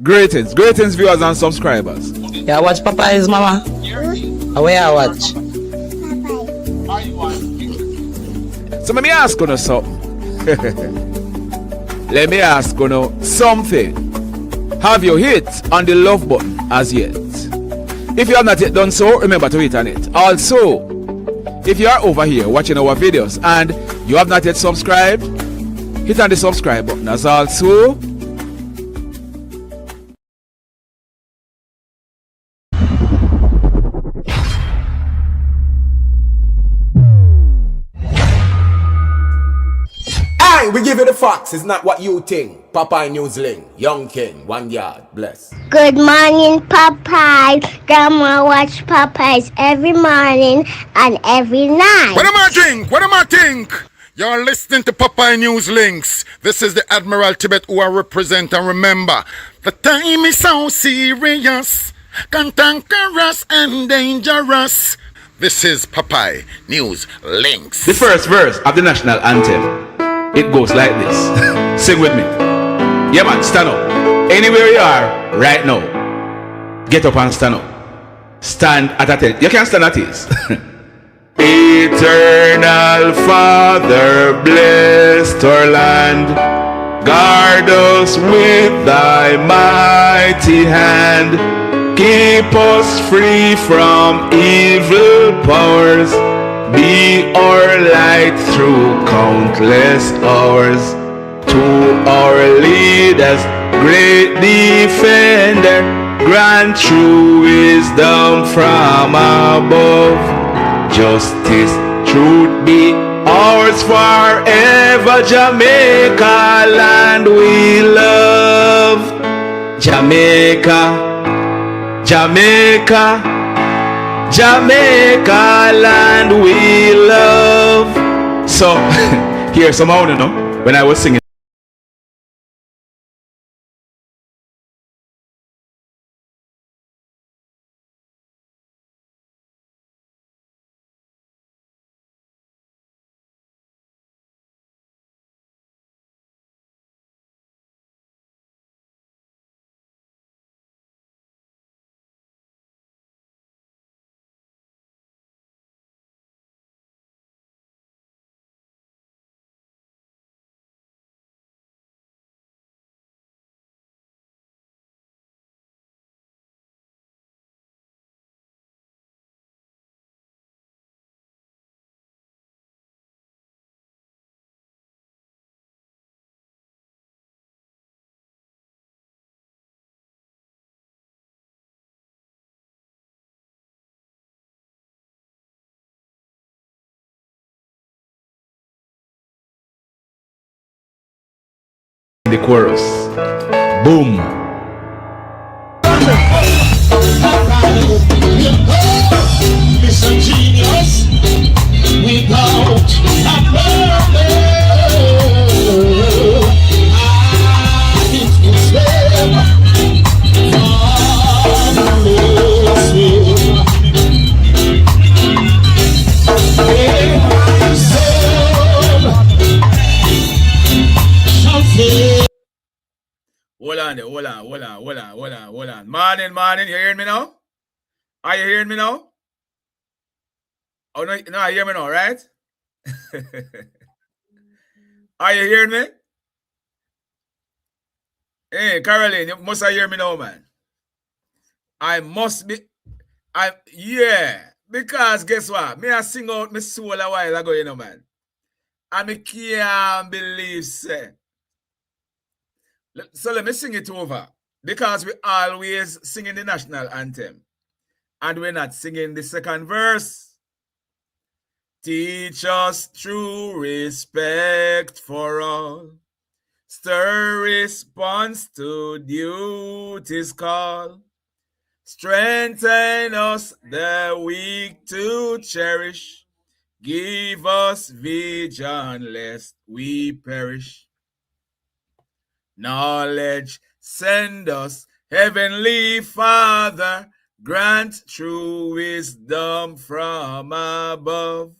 Greetings, viewers and subscribers. Yeah, watch Popeye's mama. Where I watch? So let me ask you something. Let me ask you something. Have you hit on the love button as yet? If you have not yet done so, remember to hit on it. Also, if you are over here watching our videos and you have not yet subscribed, hit on the subscribe button as also. We give you the facts, it's not what you think. Popeye Newsling, Young King, 1 yard, bless. Good morning, Popeye. Grandma watch Popeyes every morning and every night. What am I drink? What am I think? You're listening to Popeye News Links. This is the Admiral Tibet who I represent, and remember, the time is so serious, cantankerous and dangerous. This is Popeye News Links. The first verse of the national anthem. It goes like this. Sing with me. Yeah, man, stand up. Anywhere you are right now, get up and stand up. Stand at attention. You can't stand at ease. Eternal Father, bless our land. Guard us with thy mighty hand. Keep us free from evil powers. Be our light through countless hours. To our leaders, great defender, grant true wisdom from above. Justice, truth be ours forever. Jamaica, land we love. Jamaica, Jamaica, Jamaica, land we love. So, here's some more, when I was singing. The chorus. Boom. Listen, genius, without a Hold on. Morning, you hearing me now? Are you hearing me now? Oh, no, you hear me now, right? Are you hearing me? Hey, Caroline, you must hear me now, man. Yeah, because guess what? Me I sing out my soul a while ago, man. And I can't believe, say. So let me sing it over. Because we always singing the national anthem. And we're not singing the second verse. Teach us true respect for all. Stir response to duty's call. Strengthen us the weak to cherish. Give us vision lest we perish. Knowledge send us, Heavenly Father, grant true wisdom from above.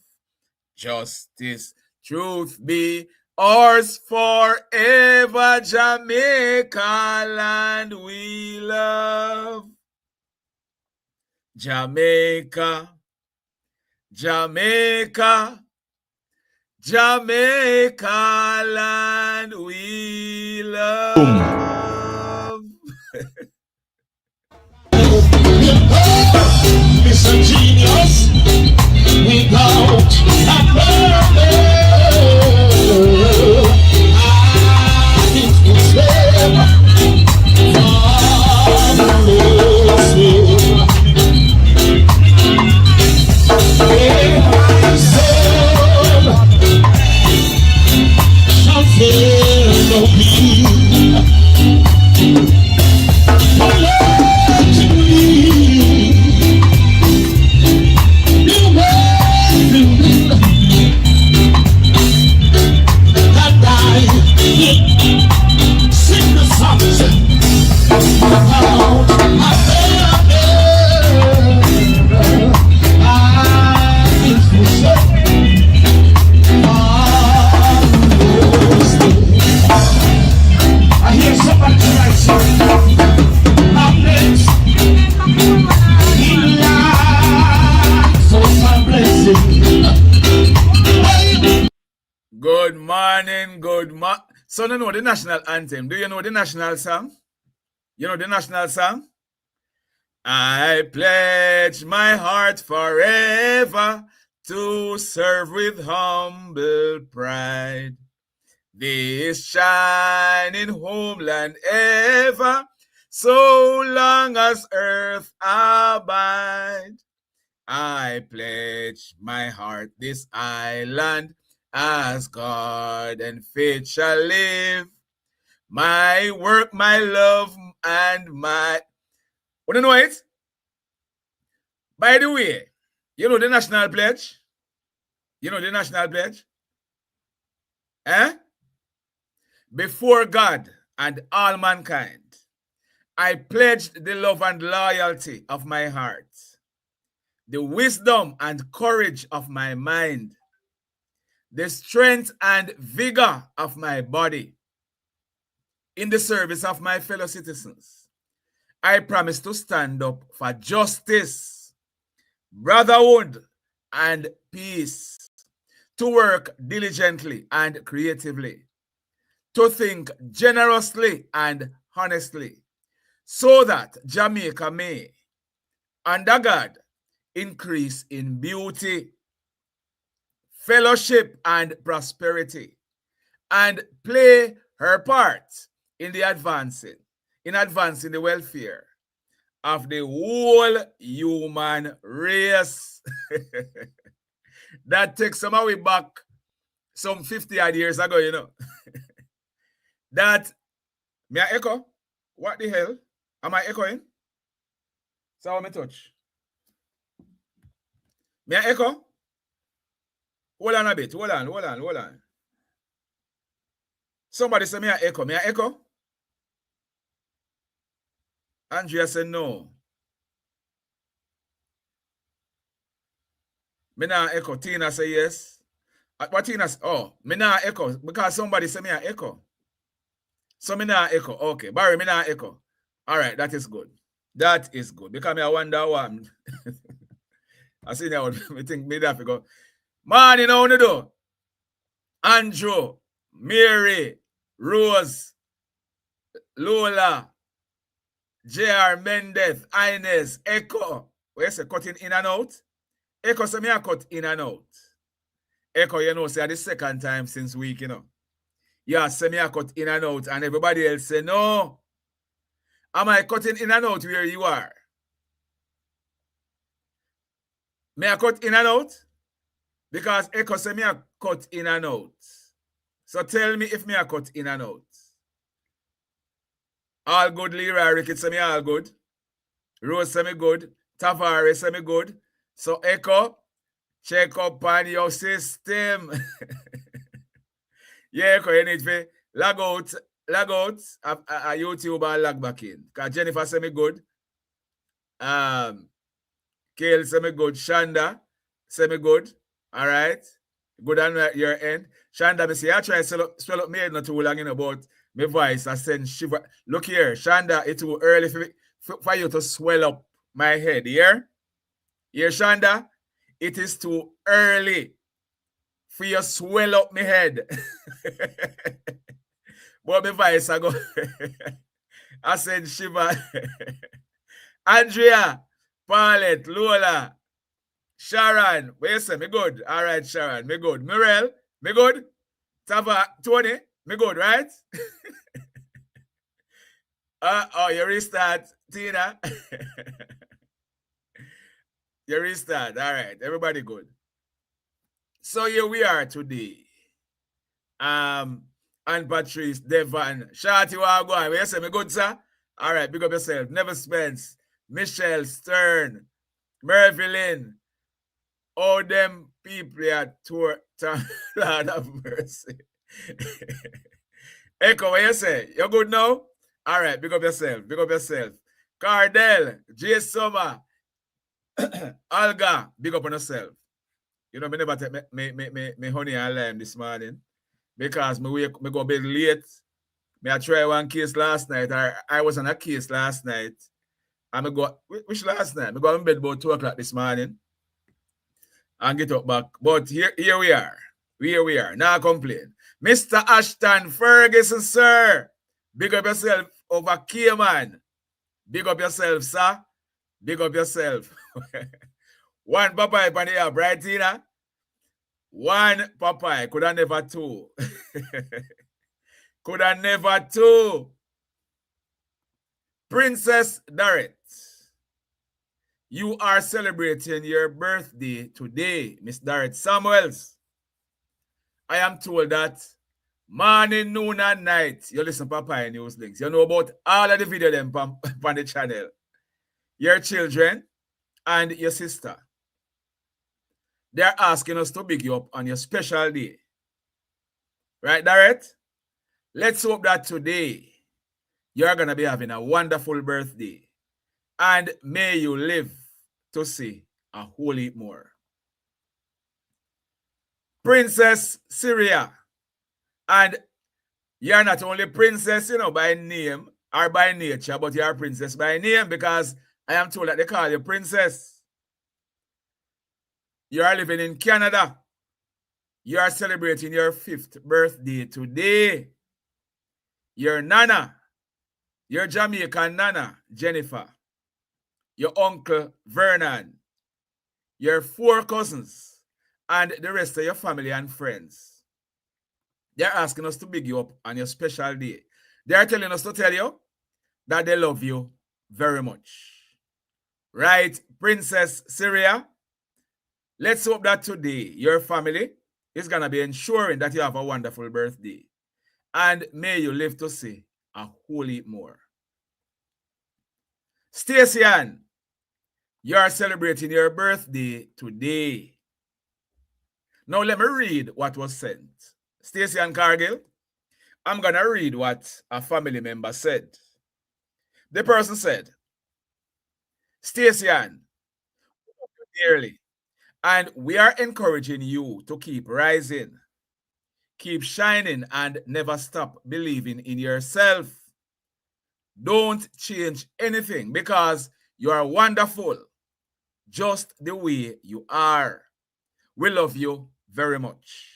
Justice, truth be Ours forever, Jamaica land we love. Jamaica, Jamaica, Jamaica land we love. Mr. Genius, without a purpose, it will save my soul shall fear no pain. Good morning, So you know the national anthem. Do you know the national song? You know the national song? I pledge my heart forever to serve with humble pride this shining homeland ever, so long as earth abide. I pledge my heart this island as God and faith shall live. My work, my love, and my... Want to know it? By the way, you know the national pledge? You know the national pledge? Before God and all mankind, I pledged the love and loyalty of my heart, the wisdom and courage of my mind, the strength and vigor of my body in the service of my fellow citizens. I promise to stand up for justice, brotherhood, and peace, to work diligently and creatively, to think generously and honestly, so that Jamaica may, under God, increase in beauty, fellowship, and prosperity, and play her part in the advancing the welfare of the whole human race. That takes some way back some 50 odd years ago, you know. That, may I echo? What the hell? Am I echoing? So how me touch? May I echo? Hold on a bit. Hold on. Somebody say me I echo. May I echo? Andrea said no. Me nah echo. Tina say yes. What Tina say? Oh, me nah echo because somebody say me I echo. So me nah echo. Okay. Barry, me nah echo. All right, that is good. That is good. Because me I wonder what I see now. Me think me have to go. Man, you know what to do? Andrew, Mary, Rose, Lola, J.R. Mendez, Ines, Echo. Where say cutting in and out? Echo say me a cut in and out. Echo, you know, say the second time since week, you know. Yeah, say me a cut in and out, and everybody else say no. Am I cutting in and out where you are? Me a cut in and out? Because Echo say me a cut in and out. So tell me if me a cut in and out. All good, Leroy Ricketts say me all good. Rose say me good. Tavares say me good. So Echo, check up on your system. Yeah, Echo, you need to log out a YouTube and log back in. Because Jennifer say me good. Kale say me good. Shanda say me good. All right. Good on your end. Shonda, I say, I try to swell up my head not too long about my voice. I send shiver. Look here, Shonda, it's too early for you to swell up my head. Here, Shonda, it is too early for you to swell up my head. But my voice, I go. I send shiver. Andrea, Paulette, Lola, Sharon, what you say? Me good. All right, Sharon, me good. Mirel, me good. Tava, Tony, me good, right? Oh, you restart, Tina. You restart. All right, everybody good. So here we are today. And Patrice, Devon, Shorty, you are going. What you say? Me good, sir? All right, big up yourself. Never Spence, Michelle Stern, Mervylin. All them people are tour, Lord of mercy. Echo, what you say? You good now? All right, big up yourself. Big up yourself. Cardell, J. Summer, Alga, big up on yourself. You know, me never take me honey and lime this morning because me go bed late. Me I try one case last night. I was on a case last night. And me go, which last night? Me go in bed about 2 o'clock this morning. And get up back. But here we are. Here we are. Now complain. Mr. Ashton Ferguson, sir. Big up yourself over Cayman. Big up yourself, sir. Big up yourself. One Popeye on the app, right, Tina? One Popeye. Could have never two. Could have never two. Princess Darrett. You are celebrating your birthday today, Miss Darrett Samuels. I am told that morning, noon, and night, you listen to Papa News Links. You know about all of the video them on the channel. Your children and your sister. They're asking us to big you up on your special day. Right, Darrett? Let's hope that today you're going to be having a wonderful birthday. And may you live to see a whole heap more. Princess Syria. And you're not only princess, you know, by name or by nature, but you're a princess by name because I am told that they call you princess. You are living in Canada. You are celebrating your 5th birthday today. Your Nana, your Jamaican Nana, Jennifer. Your uncle Vernon, your 4 cousins, and the rest of your family and friends. They're asking us to big you up on your special day. They're telling us to tell you that they love you very much. Right, Princess Syria? Let's hope that today your family is going to be ensuring that you have a wonderful birthday. And may you live to see a whole heap more. Stacian, you are celebrating your birthday today. Now let me read what was sent. Stacian Cargill, I'm going to read what a family member said. The person said, Stacian, dearly, and we are encouraging you to keep rising, keep shining, and never stop believing in yourself. Don't change anything because you are wonderful, just the way you are. We love you very much.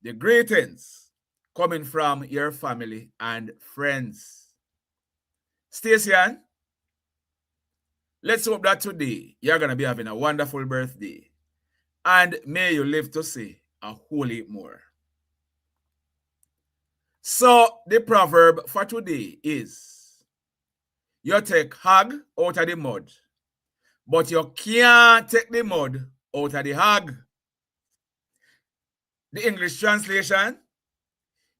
The greetings coming from your family and friends. Stacian, let's hope that today you're going to be having a wonderful birthday. And may you live to see a whole heap more. So the proverb for today is, you take hog out of the mud, but you can't take the mud out of the hog. The English translation,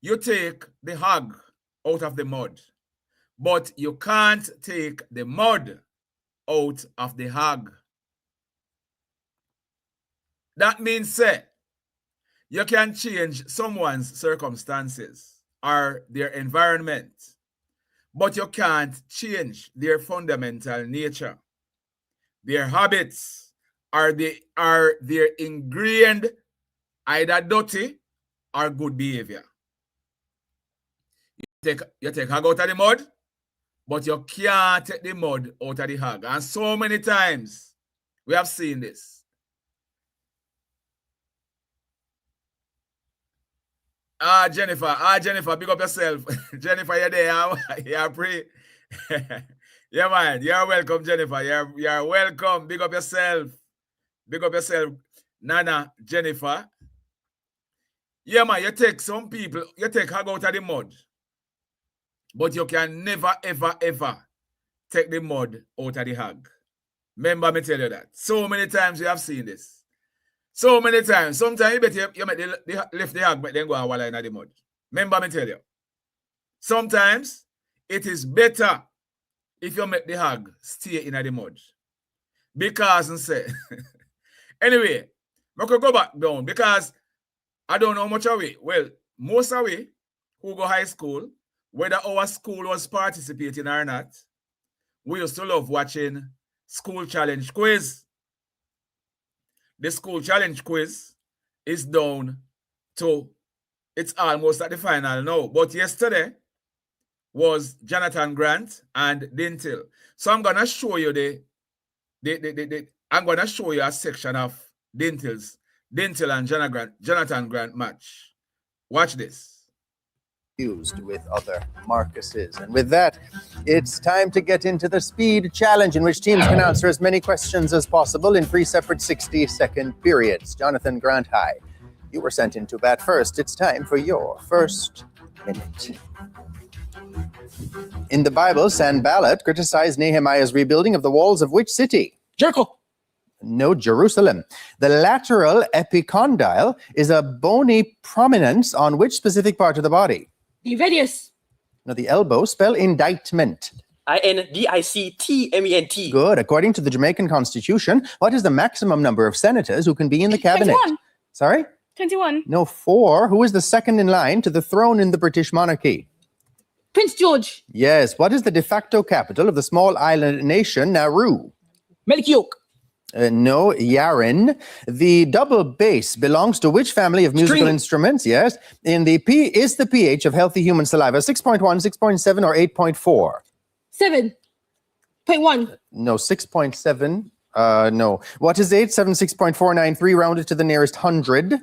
you take the hog out of the mud, but you can't take the mud out of the hog. That means, say, you can change someone's circumstances or their environment, but you can't change their fundamental nature, their habits, or their ingrained either dirty or good behavior. You take hag out of the mud, but you can't take the mud out of the hag. And so many times we have seen this. Jennifer, big up yourself. Jennifer, you're there. You're free. Yeah, man. You're welcome, Jennifer. You're welcome. Big up yourself. Big up yourself. Nana, Jennifer. Yeah, man. You take some people, you take hag out of the mud. But you can never, ever, ever take the mud out of the hag. Remember me tell you that. So many times we have seen this. So many times. Sometimes you make lift the hag, but then go and wallow in the mud. Remember me tell you. Sometimes it is better if you make the hag stay in the mud. Because and say. Anyway, I could go back down because I don't know much away. Well, most away who go high school, whether our school was participating or not, we used to love watching school challenge quiz. The school challenge quiz is down to, it's almost at the final now. But yesterday was Jonathan Grant and Dintil. So I'm gonna show you I'm gonna show you a section of Dintil and Jonathan Grant match. Watch this. Used with other Marcuses. And with that, it's time to get into the speed challenge in which teams can answer as many questions as possible in 3 separate 60-second periods. Jonathan Grant, hi. You were sent in to bat first. It's time for your first minute. In the Bible, Sanballat criticized Nehemiah's rebuilding of the walls of which city? Jericho. No, Jerusalem. The lateral epicondyle is a bony prominence on which specific part of the body? The radius. No, the elbow. Spell indictment. INDICTMENT. Good. According to the Jamaican Constitution, what is the maximum number of senators who can be in the cabinet? 21. Sorry? 21. No, 4. Who is the second in line to the throne in the British monarchy? Prince George. Yes. What is the de facto capital of the small island nation Nauru? Melchiok. No, Yaren. The double bass belongs to which family of musical instruments? Yes. In the is the pH of healthy human saliva 6.1, 6.7, or 8.4? 7.1. No, 6.7. No. What is 876.493 rounded to the nearest 100?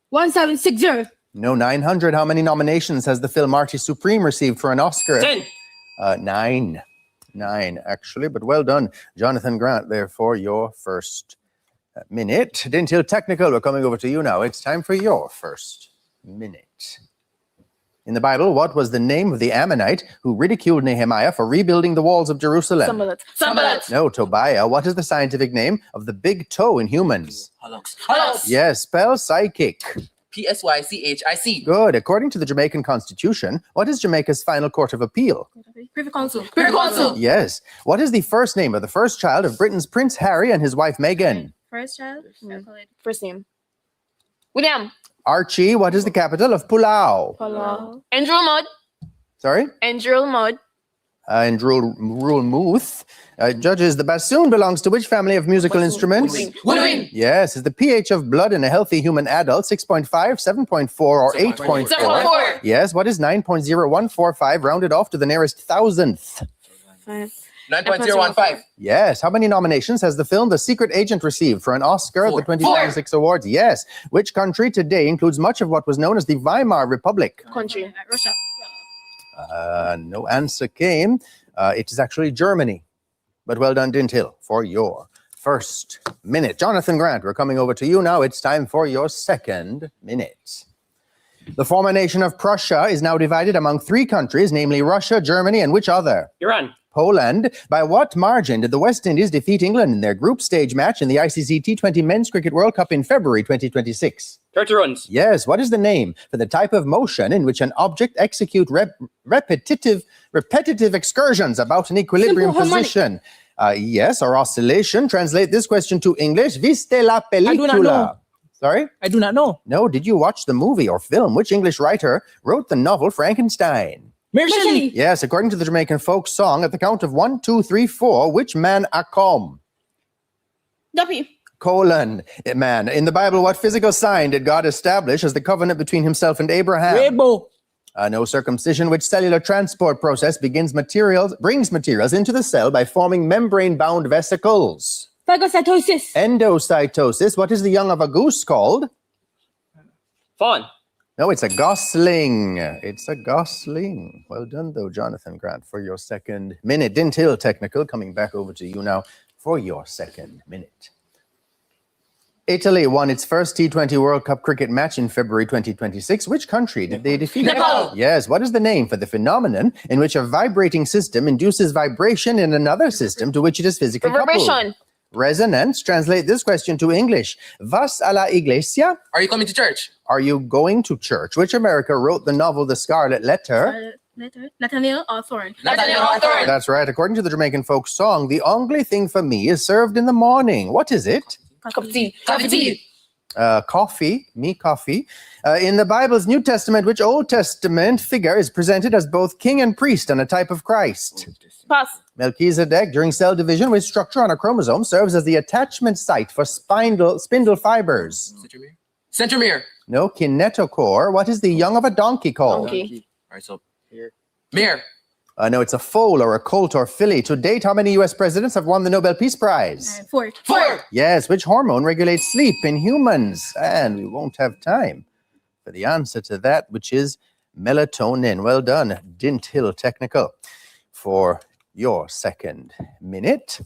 1760. No, 900. How many nominations has the film Marty Supreme received for an Oscar? 10. 9. 9, actually, but well done. Jonathan Grant, therefore, your first minute. Dintil Technical, we're coming over to you now. It's time for your first minute. In the Bible, what was the name of the Ammonite who ridiculed Nehemiah for rebuilding the walls of Jerusalem? Sanballat. No, Tobiah. What is the scientific name of the big toe in humans? Hallux. Yes, spell psychic. PSYCHIC. Good. According to the Jamaican Constitution, what is Jamaica's final court of appeal? Privy Council. Privy Council. Yes. What is the first name of the first child of Britain's Prince Harry and his wife Meghan? First child? First name. William. Archie. What is the capital of Pulau? Palau. Andromod. Sorry? Andromod. And Rule Muth. Judges, the bassoon belongs to which family of musical instruments? Woodwind. Yes. Is the pH of blood in a healthy human adult 6.5, 7.4, or 8.4? 7.4. Yes. What is 9.0145 rounded off to the nearest thousandth? 9.015. Yes. How many nominations has the film The Secret Agent received for an Oscar at the 2026 awards? Yes. Which country today includes much of what was known as the Weimar Republic? Country. Russia. No answer came. It is actually Germany. But well done, Dintil, for your first minute. Jonathan Grant, we're coming over to you now. It's time for your second minute. The former nation of Prussia is now divided among 3 countries, namely Russia, Germany, and which other? Iran. Poland. By what margin did the West Indies defeat England in their group stage match in the ICC T20 Men's Cricket World Cup in February 2026? 30 runs. Yes. What is the name for the type of motion in which an object executes repetitive excursions about an equilibrium position? Yes, or oscillation. Translate this question to English. Viste la película? I do not know. Sorry? I do not know. No. Did you watch the movie or film? Which English writer wrote the novel Frankenstein? Mary Shelley. Yes, according to the Jamaican folk song, at the count of 1, 2, 3, 4, which man a come? Duppy. colon, man. In the Bible, what physical sign did God establish as the covenant between himself and Abraham? Rainbow. No. Circumcision, which cellular transport process brings materials into the cell by forming membrane-bound vesicles? Phagocytosis. Endocytosis. What is the young of a goose called? Fawn. No, it's a gosling. It's a gosling. Well done, though, Jonathan Grant, for your second minute. Didn't Hill Technical, coming back over to you now for your second minute. Italy won its first T20 World Cup cricket match in February 2026. Which country did they defeat? Nepal. Yes. What is the name for the phenomenon in which a vibrating system induces vibration in another system to which it is physically coupled? Reverberation. Resonance. Translate this question to English. Vas a la iglesia? Are you coming to church? Are you going to church? Which America wrote the novel The Scarlet Letter? Nathaniel Hawthorne. Nathaniel Hawthorne. That's right. According to the Jamaican folk song, the only thing for me is served in the morning. What is it? Cup of tea. Coffee tea. Coffee. In the Bible's New Testament, which Old Testament figure is presented as both king and priest and a type of Christ? Pass. Melchizedek, during cell division, which structure on a chromosome serves as the attachment site for spindle fibers? Centromere. No. Kinetochore. What is the young of a donkey called? Donkey. All right, so here. Mare. No, it's a foal or a colt or filly. To date, how many U.S. presidents have won the Nobel Peace Prize? 4. 4. Yes, which hormone regulates sleep in humans? And we won't have time for the answer to that, which is melatonin. Well done, Dint Hill Technical, for your second minute.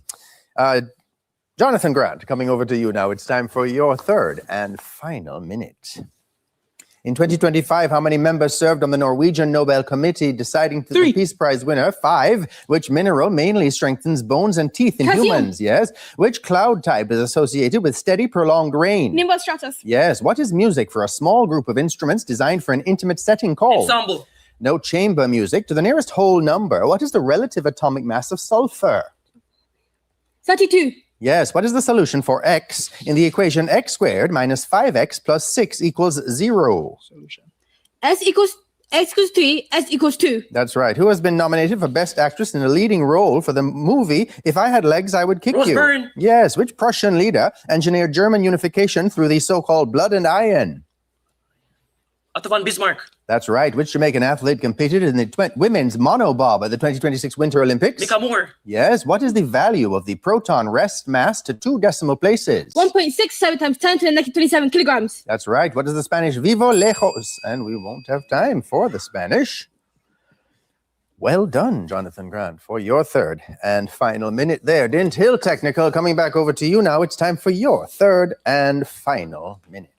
Jonathan Grant, coming over to you now. It's time for your third and final minute. In 2025, how many members served on the Norwegian Nobel Committee deciding to the Peace Prize winner? 5. Which mineral mainly strengthens bones and teeth in Calcium. humans? Yes. Which cloud type is associated with steady, prolonged rain? Nimbus stratus. Yes. What is music for a small group of instruments designed for an intimate setting called? Ensemble. No. Chamber music. To the nearest whole number, what is the relative atomic mass of sulfur? 32. Yes. What is the solution for x in the equation x squared minus 5x plus 6 equals 0? X equals 3, S equals 2. That's right. Who has been nominated for Best Actress in a Leading Role for the movie If I Had Legs, I Would Kick Rose You? Byrne. Yes. Which Prussian leader engineered German unification through the so-called blood and iron? Otto von Bismarck. That's right. Which Jamaican athlete competed in the women's monobob at the 2026 Winter Olympics? Mika Moore. Yes. What is the value of the proton rest mass to 2 decimal places? 1.67 times 10 to the negative 27 kilograms. That's right. What is the Spanish vivo lejos? And we won't have time for the Spanish. Well done, Jonathan Grant, for your third and final minute there. Dint Hill Technical, coming back over to you now. It's time for your third and final minute.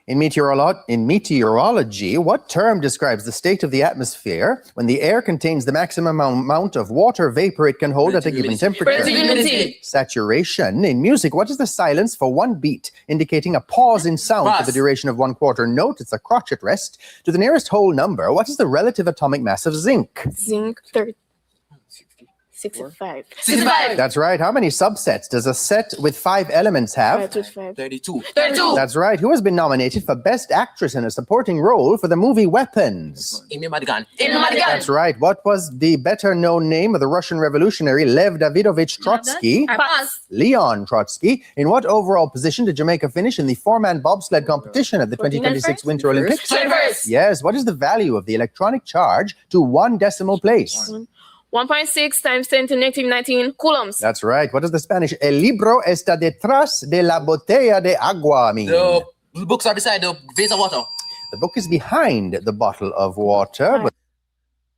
In meteorology, what term describes the state of the atmosphere when the air contains the maximum amount of water vapor it can hold at a given temperature? Relative humidity. Saturation. In music, what is the silence for one beat, indicating a pause in sound for Pass. the duration of 1/4 note? It's a crotchet rest. To the nearest whole number, what is the relative atomic mass of zinc? Zinc 65. 65. That's right. How many subsets does a set with 5 elements have? 32. 32. That's right. Who has been nominated for Best Actress in a Supporting Role for the movie Weapons? Amy Madigan. Amy Madigan. That's right. What was the better-known name of the Russian revolutionary Lev Davidovich Trotsky? Pass. Leon Trotsky. In what overall position did Jamaica finish in the 4-man bobsled competition at the 2026 Winter Olympics? 21st. Yes. What is the value of the electronic charge to 1 decimal place? 1.6 times 10 to negative 19 coulombs. That's right. What does the Spanish El libro está detrás de la botella de agua mean? The books are beside the vase of water. The book is behind the bottle of water. But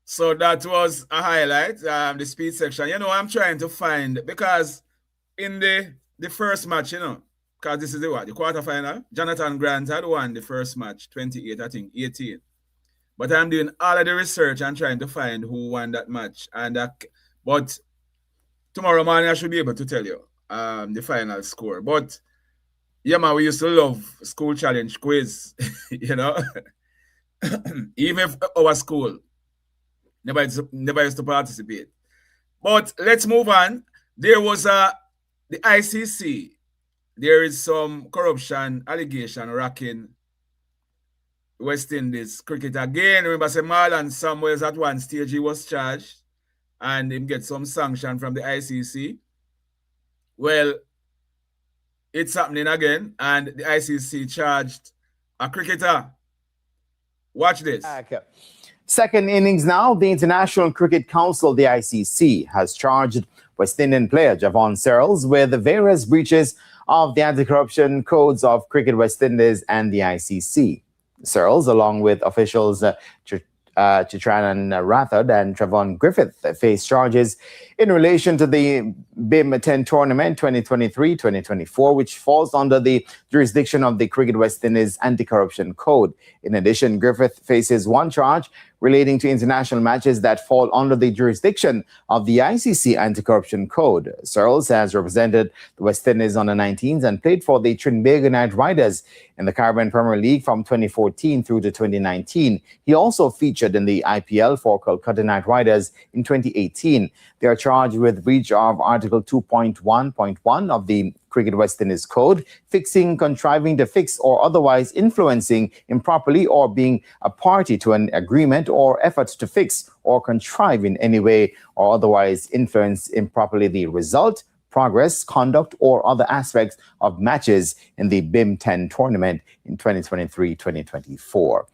So that was a highlight, the speed section. You know, I'm trying to find, because in the first match, you know, because this is the quarterfinal, Jonathan Grant had won the first match, 28, I think, 18. But I'm doing all of the research and trying to find who won that match. But tomorrow morning I should be able to tell you the final score. But yeah, man, we used to love school challenge quiz, you know. Even if our school never used to participate. But let's move on. There was the ICC. There is some corruption allegation rocking West Indies cricket again. Remember, say Marlon Samuels at one stage he was charged and him get some sanction from the ICC. Well, It's happening again, and the ICC charged a cricketer. Watch this. Second innings now, the International Cricket Council, the ICC, has charged West Indian player Javon Searles with the various breaches of the anti-corruption codes of Cricket West Indies and the ICC. Searles, along with officials Chitranan Rathod and Trevon Griffith, face charges in relation to the BIM 10 tournament 2023-2024, which falls under the jurisdiction of the Cricket West Indies Anti-Corruption Code. In addition, Griffith faces one charge relating to international matches that fall under the jurisdiction of the ICC Anti-Corruption Code. Searles has represented the West Indies under 19s and played for the Trinbago Knight Riders in the Caribbean Premier League from 2014 through to 2019. He also featured in the IPL for Kolkata Knight Riders in 2018. They are charged with breach of Article 2.1.1 of the Cricket West Indies Code, fixing, contriving to fix, or otherwise influencing improperly, or being a party to an agreement or efforts to fix or contrive in any way or otherwise influence improperly the result, progress, conduct, or other aspects of matches in the BIM 10 tournament in 2023-2024.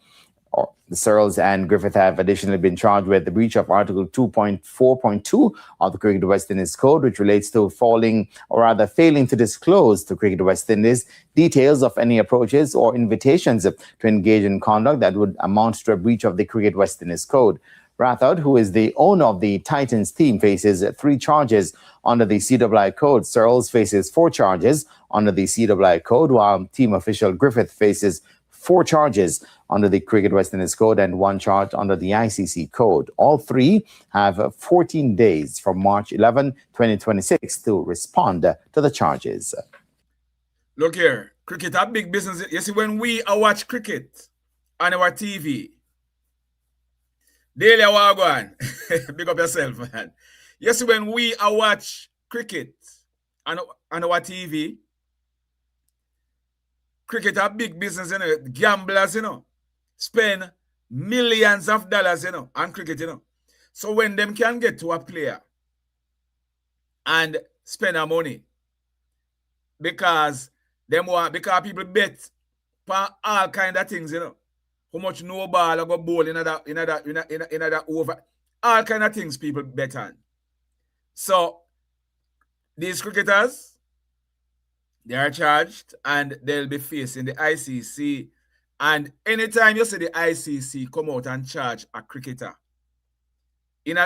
The Searles and Griffith have additionally been charged with the breach of Article 2.4.2 of the Cricket West Indies Code, which relates to failing to disclose to Cricket West Indies details of any approaches or invitations to engage in conduct that would amount to a breach of the Cricket West Indies Code. Rathod, who is the owner of the Titans team, faces 3 charges under the CWI Code. Searles faces 4 charges under the CWI Code, while team official Griffith faces 4 charges under the Cricket West Indies Code and 1 charge under the ICC Code. All 3 have 14 days from March 11, 2026 to respond to the charges. Look here, cricket a big business. You see, when we watch cricket on our TV, daily wagwan, big up yourself, man. You see, when we watch cricket on our TV, cricket a big business, you know. Gamblers, you know, spend millions of dollars, you know, on cricket, you know. So when them can get to a player and spend their money because people bet for all kind of things, you know. How much no ball or go bowl in that over. All kind of things people bet on. So these cricketers, they are charged and they'll be facing the ICC. And anytime you see the ICC come out and charge a cricketer, in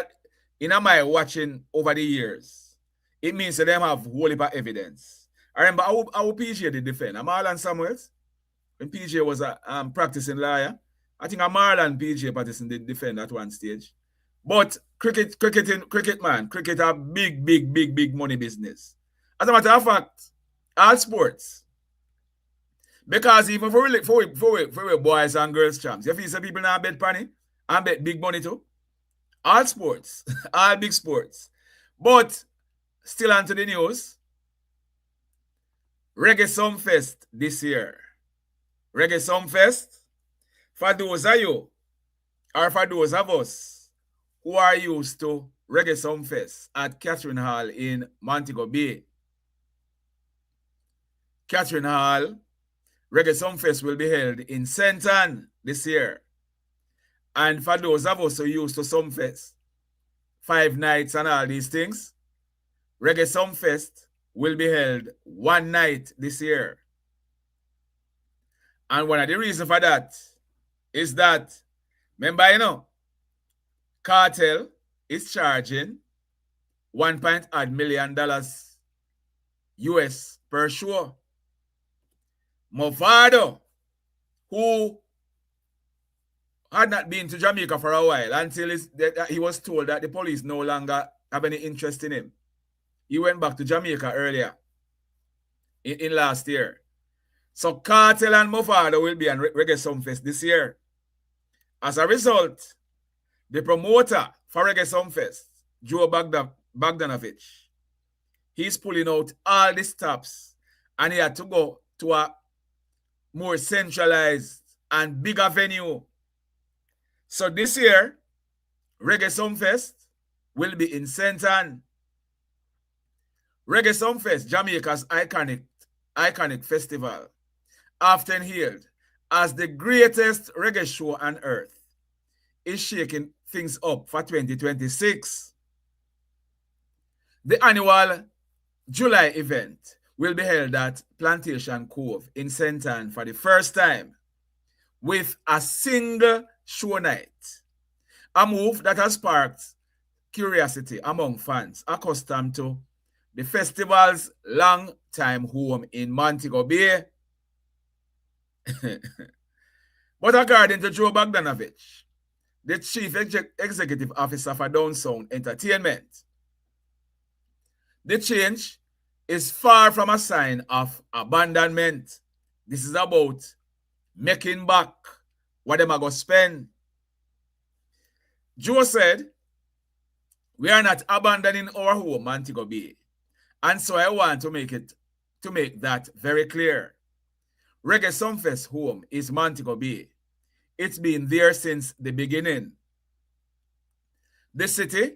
my watching over the years, it means that them have whole heap of evidence. I remember our PJ did defend. Marlon Samuels, when PJ was practicing lawyer, I think Marlon PJ Patterson did defend at one stage. But cricket a big money business. As a matter of fact, all sports. Because even for boys and girls champs, you feel some people now bet money and bet big money too. All sports, all big sports. But still onto the news. Reggae Sumfest this year. Reggae Sumfest, for those of you, or for those of us who are used to Reggae Sumfest at Catherine Hall in Montego Bay. Catherine Hall, Reggae Sumfest will be held in St. Ann this year. And for those of us who are used to Sumfest, 5 nights and all these things, Reggae Sumfest will be held 1 night this year. And one of the reasons for that is that, remember, you know, Cartel is charging $1.8 million US per show. Movado, who had not been to Jamaica for a while until he was told that the police no longer have any interest in him. He went back to Jamaica earlier in last year. So Cartel and Movado will be on Reggae Sumfest this year. As a result, the promoter for Reggae Sumfest, Joe Bogdanovich, he's pulling out all the stops and he had to go to a more centralized and bigger venue. So this year, Reggae Sumfest will be in St. Ann. Reggae Sumfest, Jamaica's iconic iconic festival, often hailed as the greatest reggae show on earth, is shaking things up for 2026. The annual July event will be held at Plantation Cove in St. Ann for the first time with a single show night, a move that has sparked curiosity among fans accustomed to the festival's long-time home in Montego Bay. But according to Joe Bogdanovich, the chief executive officer for Downsound Entertainment, the change is far from a sign of abandonment. This is about making back what them are going to spend. Joe said, we are not abandoning our home, Montego Bay. And so I want to make that very clear. Reggae Sumfest home is Montego Bay. It's been there since the beginning. The city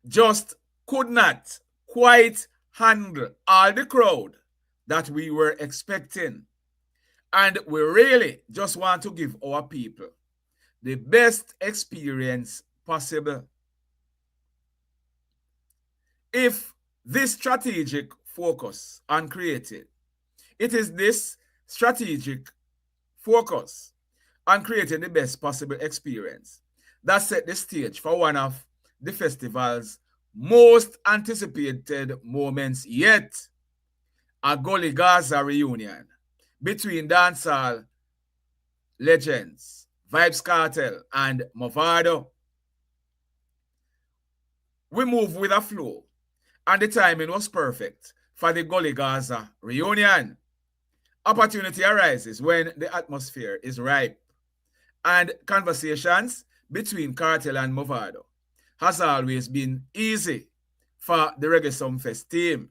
just could not quite handle all the crowd that we were expecting. And we really just want to give our people the best experience possible. If this strategic focus on creating, it is this strategic focus on creating the best possible experience that set the stage for one of the festival's most anticipated moments yet, a Gully Gaza reunion between dancehall legends Vybz Kartel and Mavado. We move with a flow, and the timing was perfect for the Gully Gaza reunion. Opportunity arises when the atmosphere is ripe, and conversations between Kartel and Mavado has always been easy for the Reggae Sumfest team.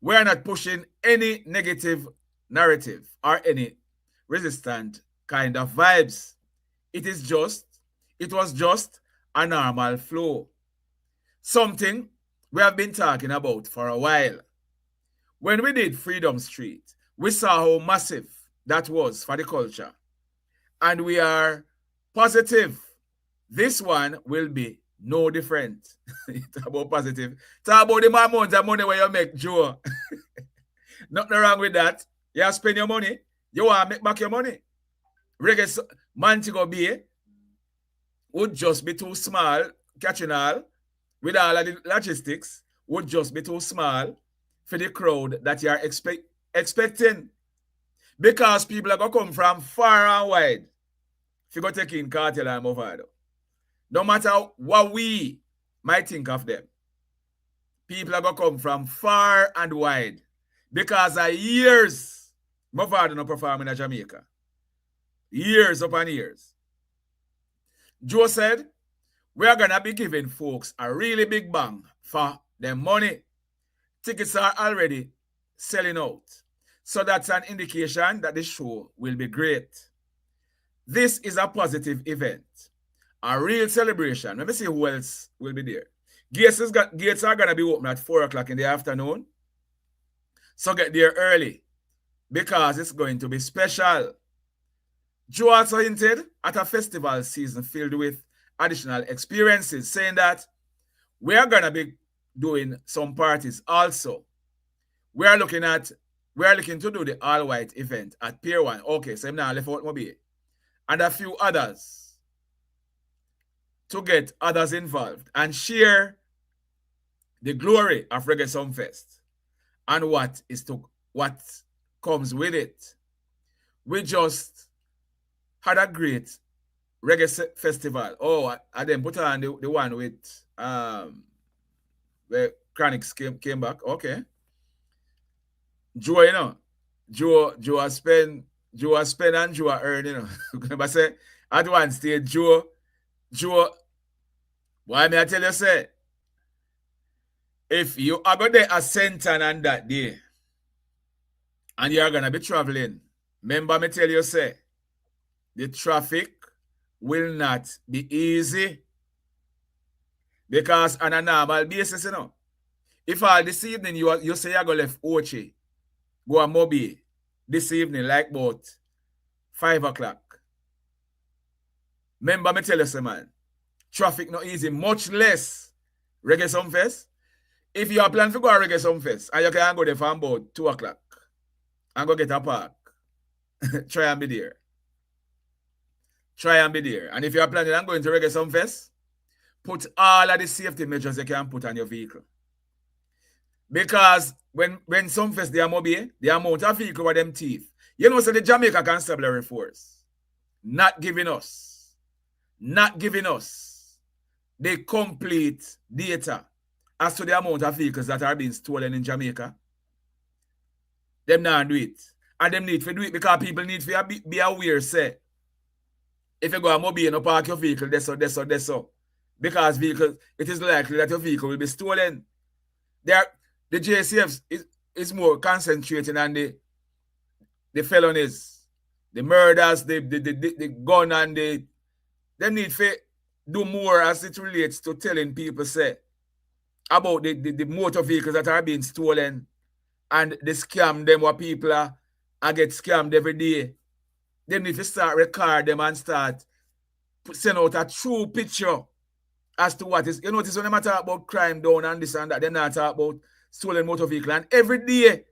We're not pushing any negative narrative or any resistant kind of vibes. It was just a normal flow. Something we have been talking about for a while. When we did Freedom Street, we saw how massive that was for the culture. And we are positive this one will be no different. Talk about positive. Talk about the amount of money where you make, Joe. Nothing wrong with that. You spend your money. You want to make back your money. Reggae Montego Bay would just be too small, catching all, with all of the logistics, would just be too small for the crowd that you are expecting. Because people are going to come from far and wide if you go take in Kartel and Mavado. No matter what we might think of them, people are going to come from far and wide because of years Mavado not performing in Jamaica. Years upon years. Joe said, we are going to be giving folks a really big bang for their money. Tickets are already selling out. So that's an indication that the show will be great. This is a positive event. A real celebration. Let me see who else will be there. Gates are going to be open at 4 o'clock in the afternoon. So get there early because it's going to be special. Joe also hinted at a festival season filled with additional experiences, saying that we are going to be doing some parties also. We are looking to do the all-white event at Pier 1. Okay, so I'm now left out Mobile. And a few others to get others involved and share the glory of Reggae Sumfest and what comes with it. We just had a great reggae festival. Oh, I then put on the one with where Chronics came back. Okay. Joe, you know, Joe has spent and Joe earn, you know. But say at one stage, Joe, why may I tell you, say, if you are going to ascend on that day and you are going to be traveling, remember me tell you, say, the traffic will not be easy because on a normal basis, you know, if all this evening you say you're going to left Ochi go a Mobi this evening, like about 5 o'clock. Remember me tell you, say, man, traffic not easy, much less Reggae Sumfest. If you are planning to go to Reggae Sumfest, and you can go there for about 2 o'clock and go get a park, try and be there. Try and be there. And if you are planning on going to Reggae Sumfest, put all of the safety measures you can put on your vehicle. Because when Sumfest they are mobile, the amount of vehicle with them teeth, you know, so the Jamaica Constabulary Force not giving us the complete data as to the amount of vehicles that are being stolen in Jamaica. Them not do it. And them need to do it because people need to be aware, say, if you go a mobile and park your vehicle, this. Because vehicles, it is likely that your vehicle will be stolen. The JCF is more concentrating on the felonies, the murders, the gun, and they need to do more as it relates to telling people, say, about the motor vehicles that are being stolen and the scam them what people are get scammed every day. They need to start record them and start send out a true picture as to what is. You notice when they talk about crime down and this and that, they not talk about stolen motor vehicle. And every day,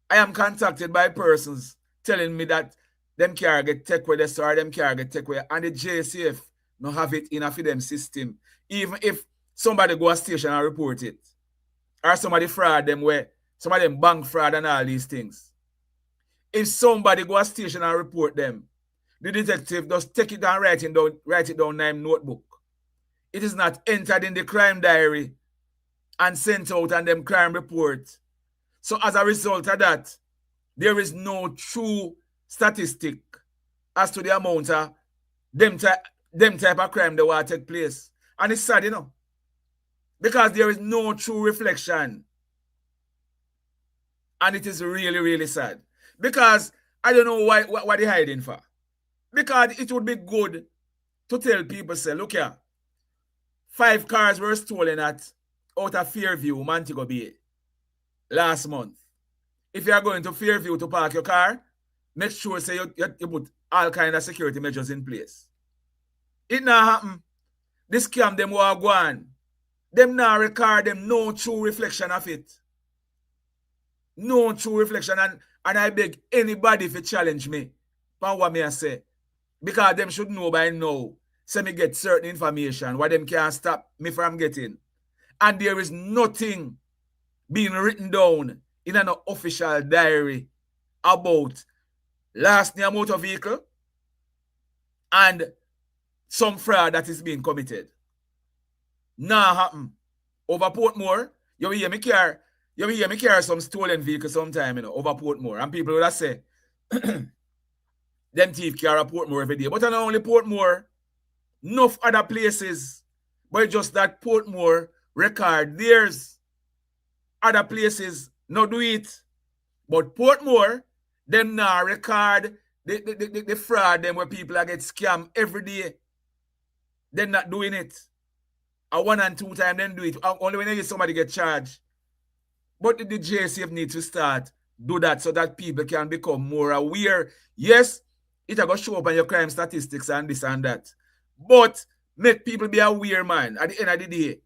I am contacted by persons telling me that them car get take away, or them car get take away, and the JCF no have it in a for them system. Even if somebody go to station and report it, or somebody fraud them where some of them bank fraud and all these things. If somebody go to station and report them, the detective just take it and write it down in a notebook. It is not entered in the crime diary and sent out on them crime report. So as a result of that, there is no true statistic as to the amount of them type of crime that will take place. And it's sad, you know, because there is no true reflection. And it is really, really sad. Because I don't know what they're hiding for. Because it would be good to tell people, say, look here, 5 cars were stolen out of Fairview, Montego Bay, last month. If you are going to Fairview to park your car, make sure say you put all kind of security measures in place. It not happen. This scam them will go on. Them not record them no true reflection of it. No true reflection. And I beg anybody to challenge me for what me I say. Because them should know by now. So me get certain information what them can't stop me from getting. And there is nothing being written down in an official diary about last near motor vehicle and some fraud that is being committed. Nah happen. Over Portmore, you will hear me carry some stolen vehicle sometime, you know, over Portmore. And people will say, them thief carry Portmore every day. But not only Portmore, enough other places. But just that Portmore record theirs. Other places not do it. But Portmore, them now record the fraud them where people are get scammed every day. They're not doing it. A 1 and 2 times then do it. Only when you get somebody get charged. But the JCF needs to start do that so that people can become more aware. Yes, it's going to show up on your crime statistics and this and that. But make people be aware, man. At the end of the day,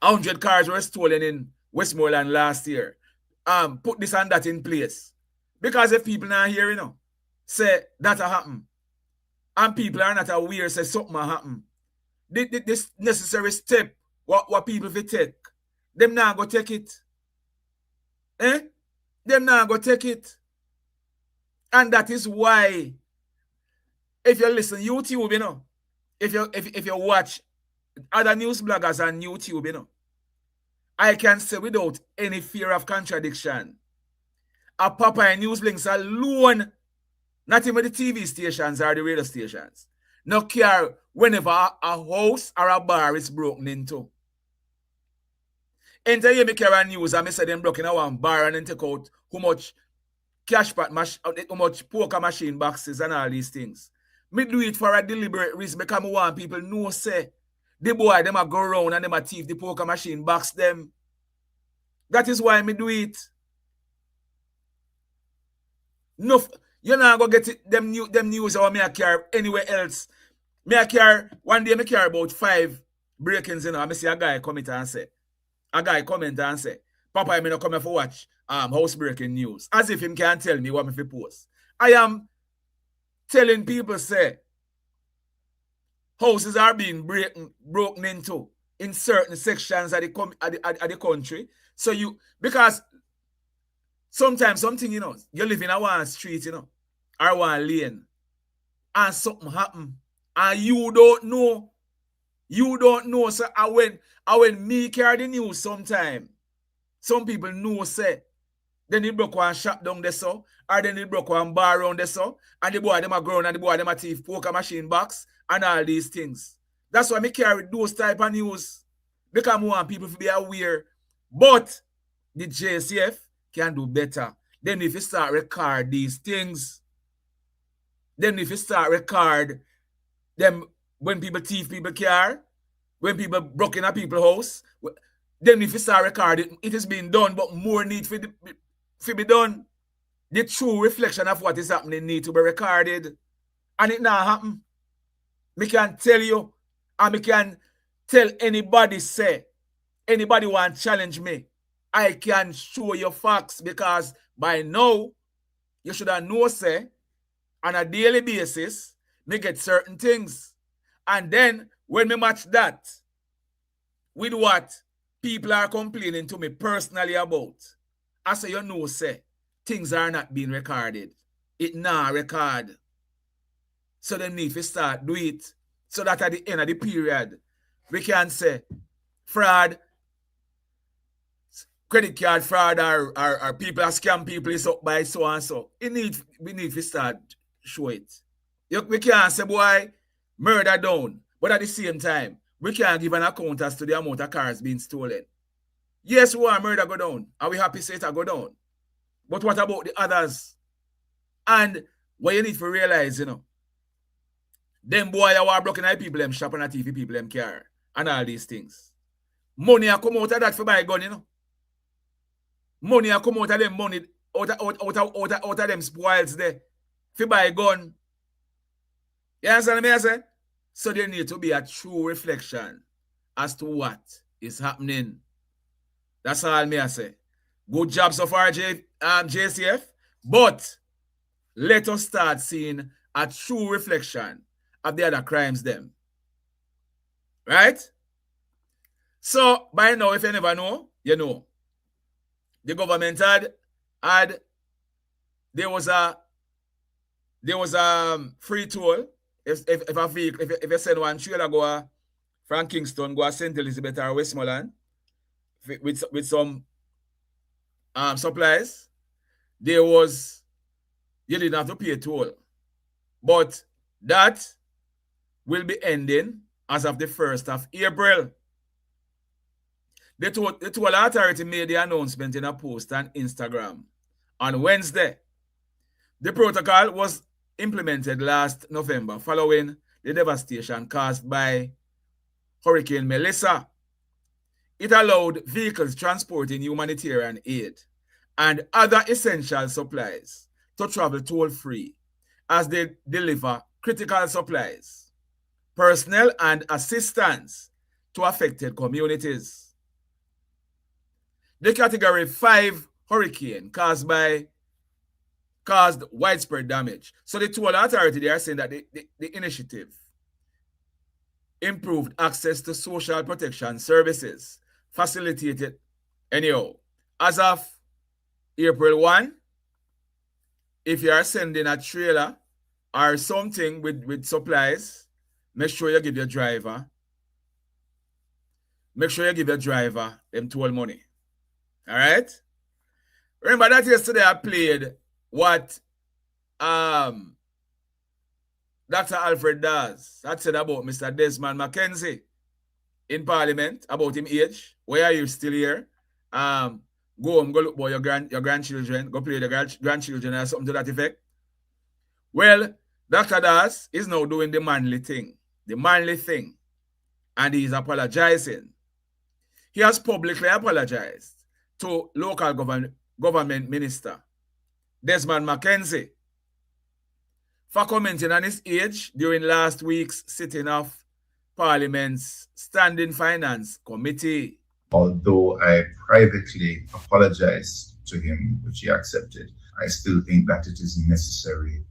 100 cars were stolen in Westmoreland last year. Put this and that in place. Because if people not here, you know, say that happen, and people are not aware, say something happen, this necessary step, what people will take, them not go take it. Them not go take it. And that is why, if you listen YouTube, you know, if you watch other news bloggers on YouTube, you know, I can say without any fear of contradiction, a Popeye News links alone, not even the TV stations or the radio stations, no care whenever a house or a bar is broken into. Enter here, me carry news and me say them broke in one bar and then take out how much cash pot, how much poker machine boxes and all these things. Me do it for a deliberate reason because I want people know say the boy them a go around and them a thief the poker machine box them. That is why me do it. No, you're not gonna get it, them news or me a care anywhere else. Me a care, one day me care about 5 break-ins, you know, and me see a guy comment and say, Papa, I may not come here for watch house breaking news. As if him can't tell me what me fi post. I am telling people, say, houses are being broken into in certain sections of the country. So because sometimes something, you know, you live in a one street, you know, or one lane, and something happen, and you don't know. So when me carry the news sometime, some people know, say, then they broke one shop down there, so, or then they broke one bar around there, so, and the boy them a ground, and the boy them a thief poker machine box, and all these things. That's why me carry those type of news, because I want people to be aware. But the JCF can do better. Then if you start record these things, then if you start record them when people thief people car, when people broke in a people's house, then if you start recording, it is being done, but more need to be done. The true reflection of what is happening need to be recorded. And it not happen. Me can tell you, and me can tell anybody, say, anybody want to challenge me, I can show you facts, because by now, you should have know, say, on a daily basis, me get certain things. And then, when me match that with what people are complaining to me personally about, I say, you know, say, things are not being recorded. It not record. So they need to start do it, so that at the end of the period, we can say, fraud, credit card fraud, or people are scam people is up by so and so. We need to start show it. We can't say, boy, murder down, but at the same time, we can't give an account as to the amount of cars being stolen. Yes, we want murder go down, and we happy say it go down. But what about the others? And what you need to realize, you know, them boy are broken eye people, them shop on a TV people, them car, and all these things. Money a come out of that for buy gun, you know. Money a come out of them money, out of them spoils there, for buy gun. You understand me, I say? So there need to be a true reflection as to what is happening. That's all me I say. Good job so far, JCF. But let us start seeing a true reflection of the other crimes them. Right? So by now, if you never know, you know. The government there was a free toll. If a vehicle, if you send one trailer go from Kingston, go to St. Elizabeth or Westmoreland with some supplies, you didn't have to pay a toll. But that will be ending as of the 1st of April. The toll authority made the announcement in a post on Instagram on Wednesday. The protocol was implemented last November following the devastation caused by Hurricane Melissa. It allowed vehicles transporting humanitarian aid and other essential supplies to travel toll-free as they deliver critical supplies, personnel, and assistance to affected communities. The Category 5 hurricane caused widespread damage. So the toll authority, they are saying that the initiative improved access to social protection services, facilitated anyhow. As of April 1, if you are sending a trailer or something with supplies, make sure you give your driver them toll money. All right? Remember that yesterday I played what Dr. Alfred Dawes had said about Mr. Desmond McKenzie in Parliament, about him age. Why are you still here? Go home, go look for your grandchildren, go play the grandchildren or something to that effect. Well, Dr. Dawes is now doing the manly thing, and he is apologizing. He has publicly apologized to local government minister Desmond McKenzie for commenting on his age during last week's sitting of Parliament's Standing Finance Committee. Although I privately apologized to him, which he accepted, I still think that it is necessary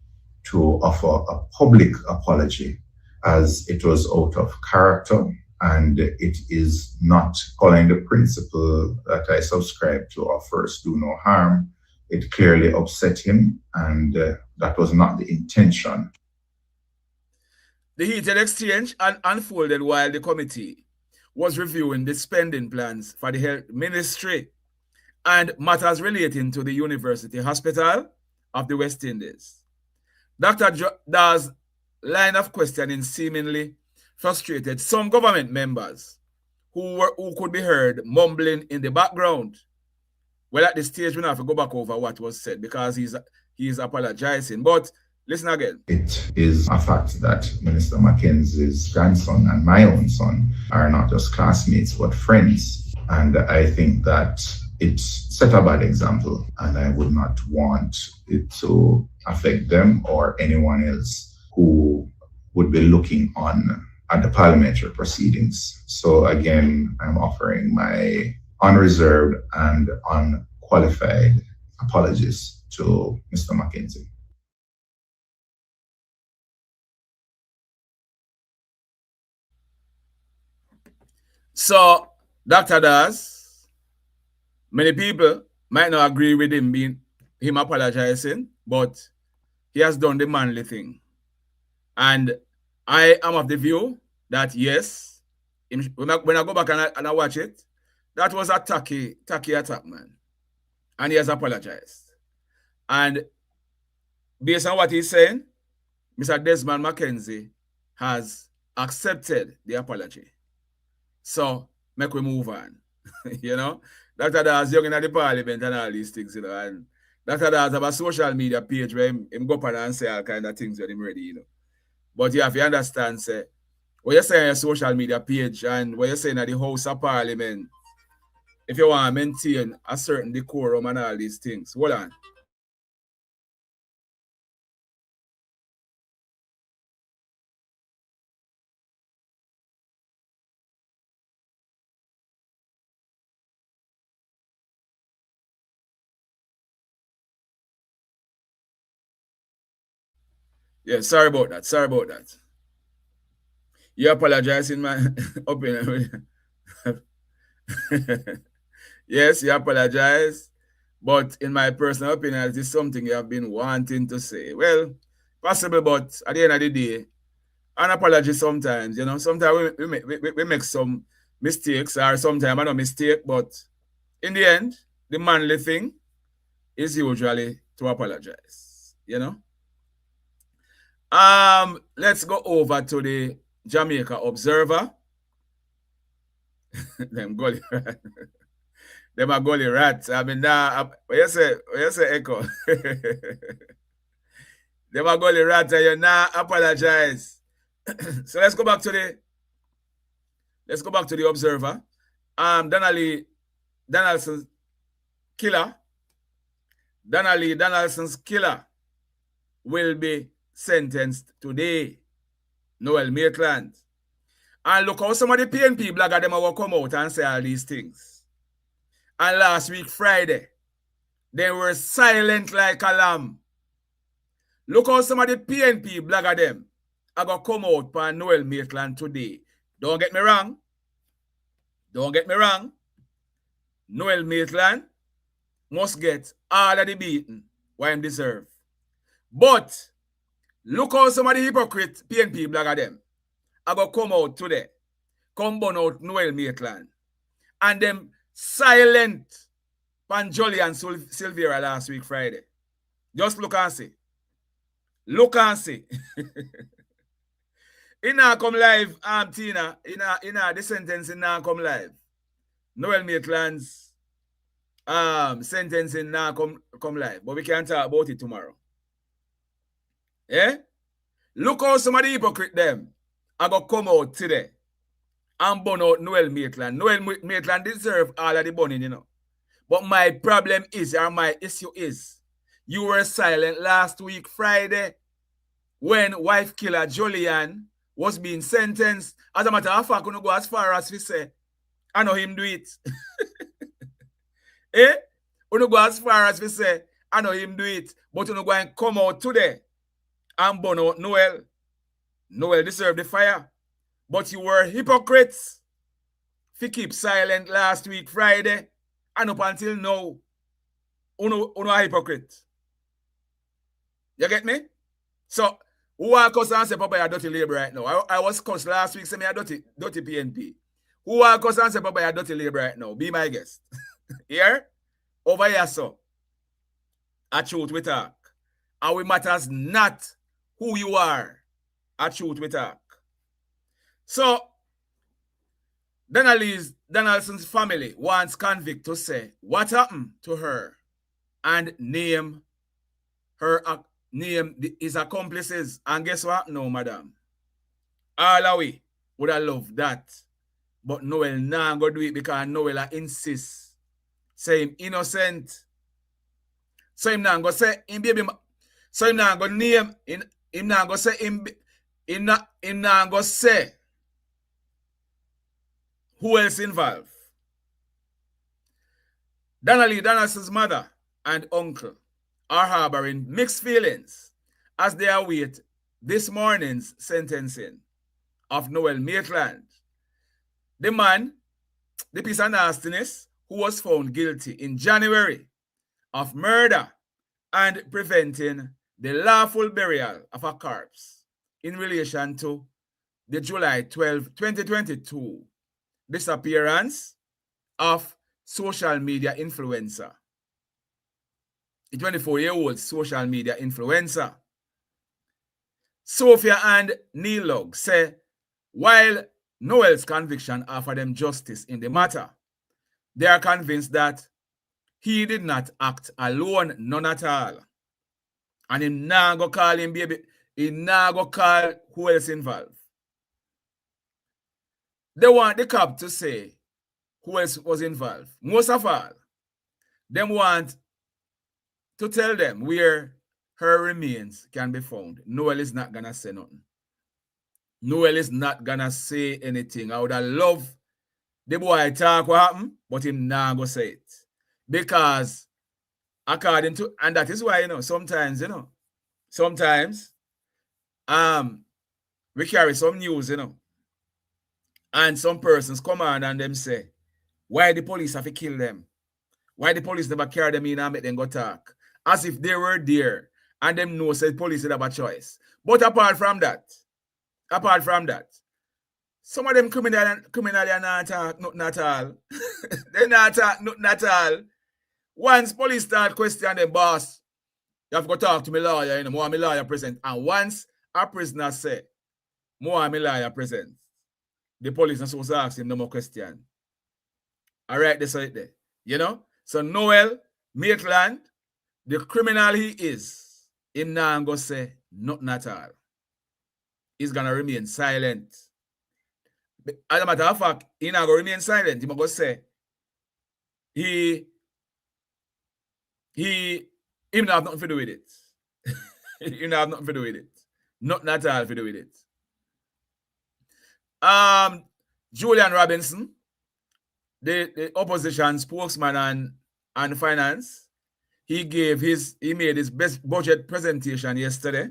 to offer a public apology, as it was out of character and it is not following the principle that I subscribe to of first do no harm. It clearly upset him, and that was not the intention. The heated exchange unfolded while the committee was reviewing the spending plans for the health ministry and matters relating to the University Hospital of the West Indies. Dr. Dawes' line of questioning seemingly frustrated some government members who could be heard mumbling in the background. Well, at this stage, we don't have to go back over what was said because he's apologizing. But listen again. It is a fact that Minister Mackenzie's grandson and my own son are not just classmates, but friends. And I think that it set a bad example, and I would not want it to affect them or anyone else who would be looking on at the parliamentary proceedings. So again, I'm offering my unreserved and unqualified apologies to Mr. Mackenzie. So, Dr. Dawes, many people might not agree with him apologizing, but he has done the manly thing. And I am of the view that yes, when I go back and I watch it, that was a tacky attack, man. And he has apologized. And based on what he's saying, Mr. Desmond McKenzie has accepted the apology. So, make we move on. You know? Dr. Dawes young in the parliament and all these things, you know. And Dr. Dawes have a social media page where him go up and say all kind of things when him ready, you know. But you have to understand, say, what you're saying on your social media page and what you're saying at the House of Parliament, if you want to maintain a certain decorum and all these things, hold on. Yeah, sorry about that. Sorry about that. You apologize in my opinion. Yes, you apologize. But in my personal opinion, this is something you have been wanting to say. Well, possible, but at the end of the day, an apology sometimes, you know, sometimes we make some mistakes, or sometimes I don't mistake, but in the end, the manly thing is usually to apologize, you know. Let's go over to the Jamaica Observer. Them gully rat. Them are gully rats. I mean, now, what you say, Echo? Them are gully rats, and you now apologize. So let's go back to the Observer. Donaldson's killer will be sentenced today. Noel Maitland. And look how some of the PNP blogger them will come out and say all these things. And last week, Friday, they were silent like a lamb. Look how some of the PNP blogger them are going to come out for Noel Maitland today. Don't get me wrong. Noel Maitland must get all of the beating what he deserve. But look how some of the hypocrite PNP blogger them are going to come out today, come burn out Noel Maitland, and them silent Panjoli and Silvera last week, Friday. Just look and see. Look and see. It now come live, Tina. The sentencing now come live. Noel Maitland's sentencing now come live. But we can't talk about it tomorrow. Yeah? Look how some of the hypocrite them are going to come out today and burn out Noel Maitland. Noel Maitland deserve all of the burning, you know. But my problem is, or my issue is, you were silent last week, Friday, when wife killer Julian was being sentenced. As a matter of fact, couldn't go as far as we say, I know him do it. Eh? Couldn't go as far as we say, I know him do it. But you know, go and come out today and burn out Noel. Noel deserved the fire. But you were hypocrites. If you keep silent last week, Friday, and up until now, you are hypocrite. You get me? So, who are cuss and say, Papa, you're dirty labor right now? I was cussed last week, say me a dirty PNP. Who are cuss and say, Papa, you're dirty labor right now? Be my guest. Here? Over here, so. A truth we talk. And it matters not who you are. A truth we talk. So, Donaldson's family wants convict to say what happened to her and name his accomplices. And guess what? No, madam. All of we would have loved that. But Noel nah go do it because Noel insists. Say him innocent. So him nah go say him baby. So him nah go name him nah go say him nah go say who else involved. Donaldson's mother and uncle are harboring mixed feelings as they await this morning's sentencing of Noel Maitland, the man, the piece of nastiness, who was found guilty in January of murder and preventing the lawful burial of a corpse in relation to the July 12, 2022 disappearance of social media influencer. A 24-year-old social media influencer. Sophia and Neil Log say while Noel's conviction offered them justice in the matter, they are convinced that he did not act alone, none at all. And he now go call him baby, he now go call who else involved. They want the cop to say who else was involved. Most of all, they want to tell them where her remains can be found. Noel is not going to say nothing. Noel is not going to say anything. I would have loved the boy talk what happened, but him not going to say it. Because according to, and that is why, sometimes, we carry some news, and some persons come on and them say, why the police have to kill them? Why the police never carry them in and make them go talk? As if they were there and them know said police did have a choice. But apart from that, some of them criminal are not talk nothing at all. They not talk nothing at all. Once police start questioning them, boss, you have to go talk to my lawyer, more my lawyer present. And once a prisoner say, more my lawyer present, the police are supposed to ask him no more question. All right, that's right there. So Noel Maitland, the criminal he is, him now go say nothing at all. He's gonna remain silent. As a matter of fact, he not gonna remain silent. He go say he not have nothing to do with it. He not have nothing to do with it. Nothing at all to do with it. Julian Robinson, the opposition spokesman and finance, he made his best budget presentation yesterday.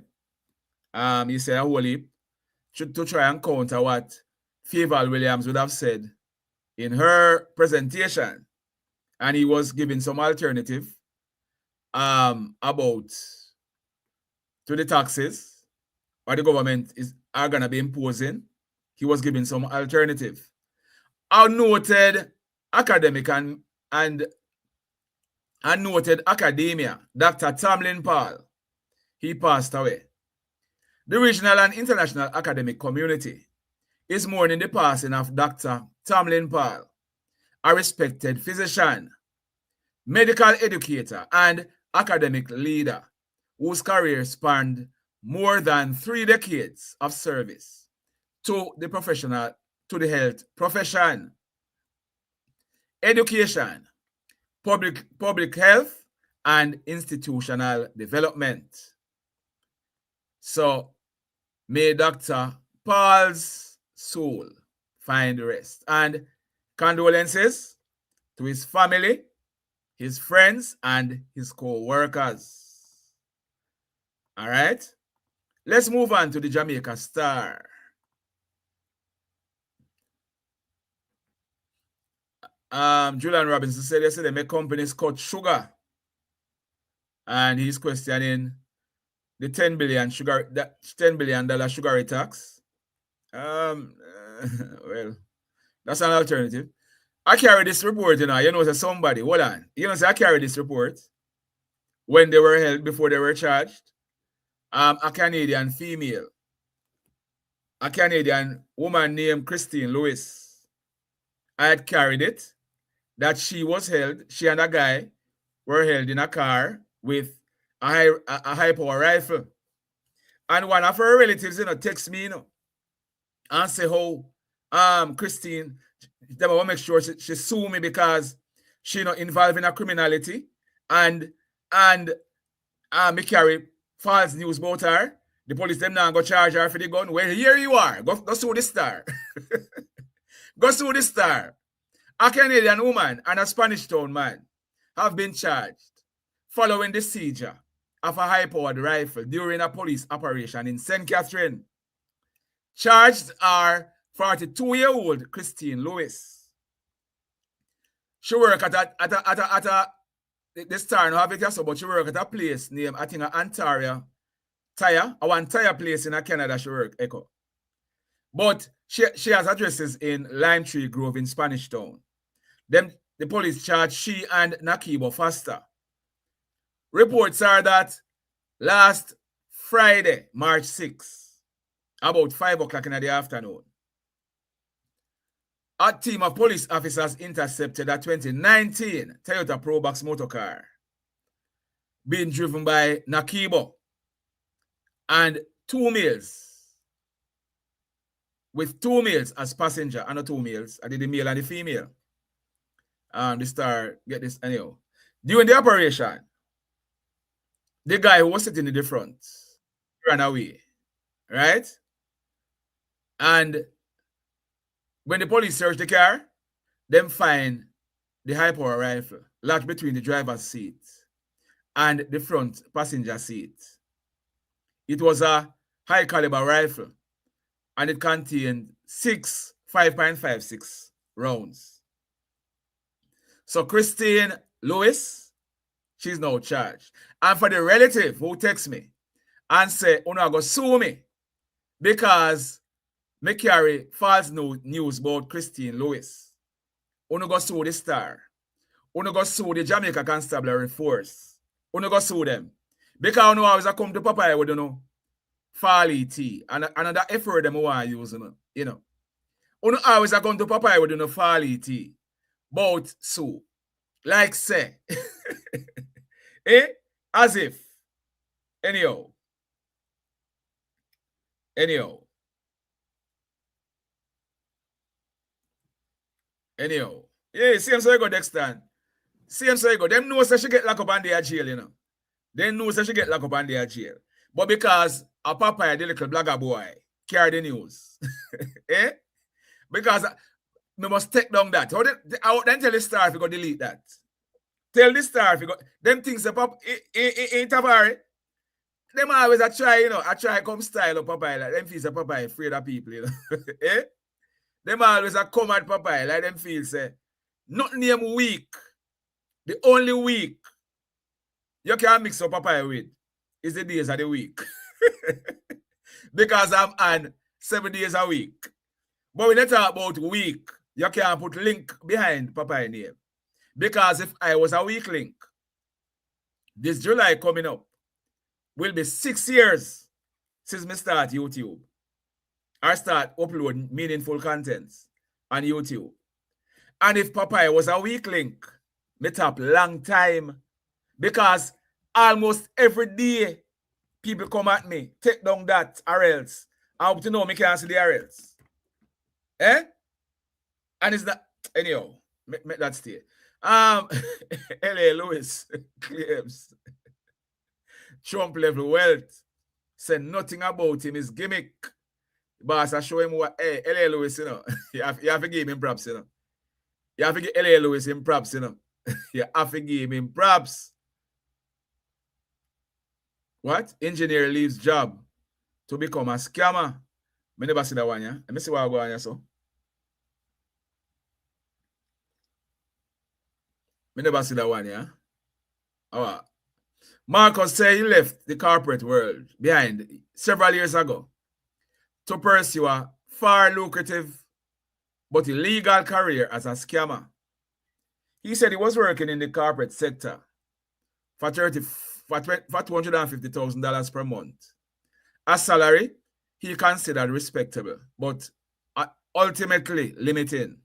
He said a whole heap to try and counter what Favour Williams would have said in her presentation. And he was giving some alternative about to the taxes or the government are gonna be imposing. He was giving some alternative. Our noted academic and noted academia, Dr. Tamlin Paul, he passed away. The regional and international academic community is mourning the passing of Dr. Tamlin Paul, a respected physician, medical educator, and academic leader whose career spanned more than 3 decades of service to the health profession. Education public health, and institutional development. So may Dr. Paul's soul find rest. And condolences to his family, his friends, and his co-workers. All right. Let's move on to the Jamaica Star. Julian Robinson said yesterday, my companies cut sugar. And he's questioning the $10 billion sugar tax. Well, that's an alternative. I carry this report, you know, somebody, hold on. I carry this report when they were held, before they were charged. A Canadian female, a Canadian woman named Christine Lewis. I had carried it, that she was held, she and a guy were held in a car with a high-power rifle. And one of her relatives, text me, and say, Christine, they want to make sure she sue me because she involved in a criminality and me carry false news about her. The police them now go charge her for the gun. Well, here you are. Go sue the Star. Go sue the Star. A Canadian woman and a Spanish town man have been charged following the seizure of a high-powered rifle during a police operation in St. Catherine. Charged are 42-year-old Christine Lewis. She worked at the Star, no have it so, but she worked at a place named, I think, Ontario Tire, or one tire place in Canada she worked, Echo. But she has addresses in Lime Tree Grove in Spanish Town. Then the police charged she and Nakibo Foster. Reports are that last Friday, March 6th, about 5 o'clock in the afternoon, a team of police officers intercepted a 2019 Toyota Probox motor car being driven by Nakibo and two males, with two males as passenger and not two males. I did the male and the female. The Star, get this, anyhow. During the operation, the guy who was sitting in the front ran away, right? And when the police searched the car, them find the high-power rifle lodged between the driver's seat and the front passenger seat. It was a high-caliber rifle, and it contained 6 5.56 rounds. So Christine Lewis, she's now charged. And for the relative who texts me and say, "Una go sue me because me carry false news about Christine Lewis. Una go sue the Star. Una go sue the Jamaica Constabulary Force. Una go sue them. Because I know always I come to Popeye with Farley tea. And that effort them want to use, you know. Una always I come to Popeye with Farley tea. But so, like say, as if, anyhow. Anyhow, yeah, see him so you go next time. See him so you go. Them know that she get locked up on their jail, you know. They know that she get locked up on their jail. But because a Papa, the little blogger boy, carry the news. Because we must take down that. Then tell the Star if you go delete that. Tell the Star if you go. Them things that pop in Tavari. Them always I try, you know, I try come style of Popeye like them feels Popeye afraid of people, you know. Them always a come at Popeye like them feel say nothing name weak. The only week you can mix up Popeye with is the days of the week. Because I'm on 7 days a week. But when you talk about week, you can't put link behind Popeye name. Because if I was a weak link, this July coming up will be 6 years since me start YouTube. I start uploading meaningful contents on YouTube. And if Popeye was a weak link, me tap long time. Because almost every day, people come at me, take down that or else. I hope to know me can't see the or else. And it's not, anyhow, make that stay. L.A. Lewis claims Trump level wealth. Said nothing about him is gimmick. Boss, I show him what, hey, L.A. Lewis, you know. you have to give him props, you know. You have to give L.A. Lewis him props, you know. You have to give him props. What? Engineer leaves job to become a scammer. I never see that one, yeah? Let me see what I go on here, so. I never see that one, yeah? All right. Marcus said he left the corporate world behind several years ago to pursue a far lucrative but illegal career as a scammer. He said he was working in the corporate sector for $250,000 per month. A salary he considered respectable, but ultimately limiting.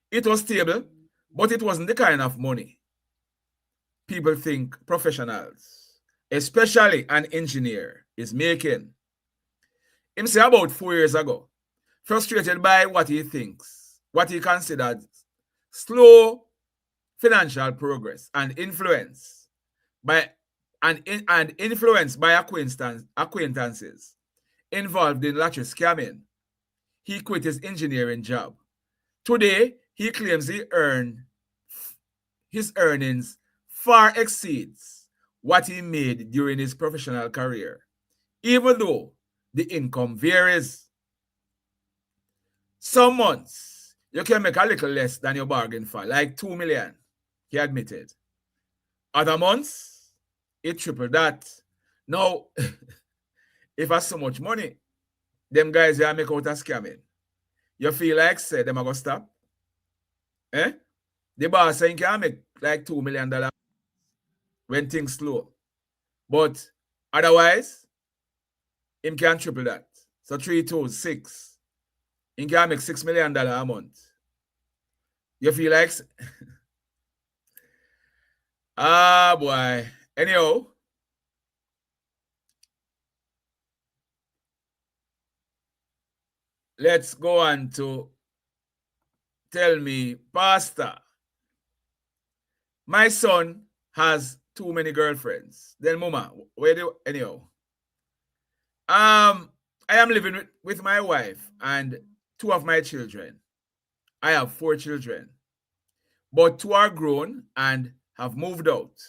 It was stable, but it wasn't the kind of money people think professionals, especially an engineer, is making. Him say about 4 years ago, frustrated by what he considered slow financial progress and influenced by acquaintances involved in lottery scamming, he quit his engineering job. Today, he claims his earnings far exceeds what he made during his professional career, even though the income varies. Some months, you can make a little less than your bargain for, like $2 million, he admitted. Other months, it tripled that. Now, if I have so much money, them guys here make out a scamming. You feel like, say, them are going to stop? Eh? The boss saying can make like $2 million when things slow. But otherwise, him can triple that. So 3, 2, 6. He can make $6 million a month. You feel like? Ah, boy. Anyhow. Let's go on to tell me, Pastor, my son has too many girlfriends. Then, Mama, where do anyhow? I am living with my wife and 2 of my children. I have 4 children, but 2 are grown and have moved out.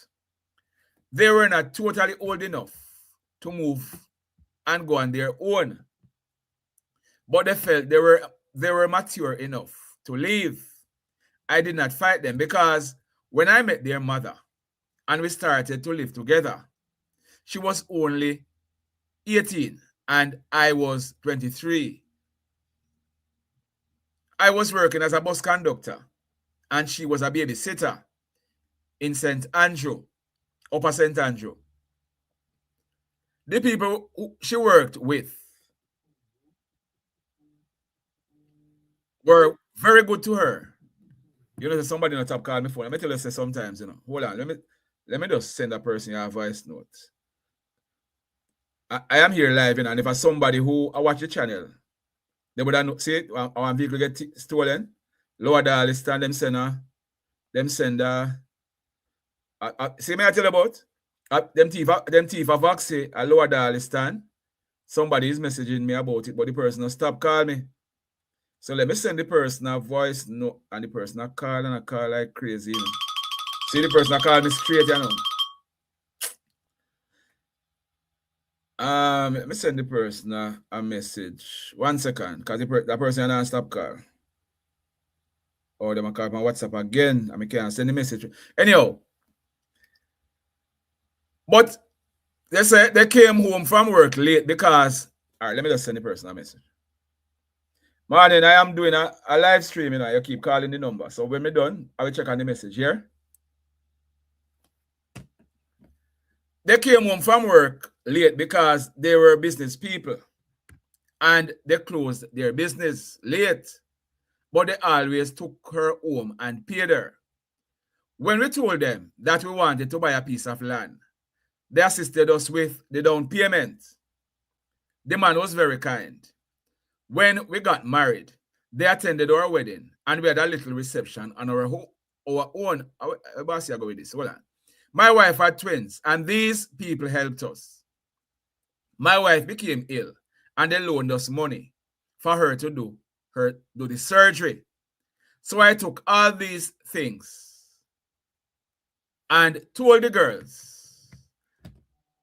They were not totally old enough to move and go on their own, but they felt they were mature enough to leave. I did not fight them because when I met their mother and we started to live together, she was only 18 and I was 23. I was working as a bus conductor and she was a babysitter in St. Andrew, Upper St. Andrew. The people who she worked with were very good to her. You know, somebody on the top called me phone. Let me tell you say sometimes, you know. Hold on, let me just send that person a voice note. I am here live, you know, and if somebody who I watch the channel, they would have see it, our vehicle get stolen. Lower Dawes stand them send see me I tell you about them thief of Vaxi a Lower Dawes stand. Somebody is messaging me about it, but the person will stop call me. So let me send the person a voice note and the person a call and a call like crazy, you know. See the person a call me straight, you know. Let me send the person a message. 1 second, because that person don't stop call. Or they might call my WhatsApp again. I can't send the message. Anyhow. But they say they came home from work late because, all right, let me just send the person a message. Morning, I am doing a live stream, you know. You keep calling the number. So when we're done, I will check on the message here. They came home from work late because they were business people and they closed their business late, but they always took her home and paid her. When we told them that we wanted to buy a piece of land, they assisted us with the down payment. The man was very kind. When we got married, they attended our wedding and we had a little reception on our own. Boss, go with this. Hold on. My wife had twins and these people helped us. My wife became ill and they loaned us money for her to do the surgery. So I took all these things and told the girls,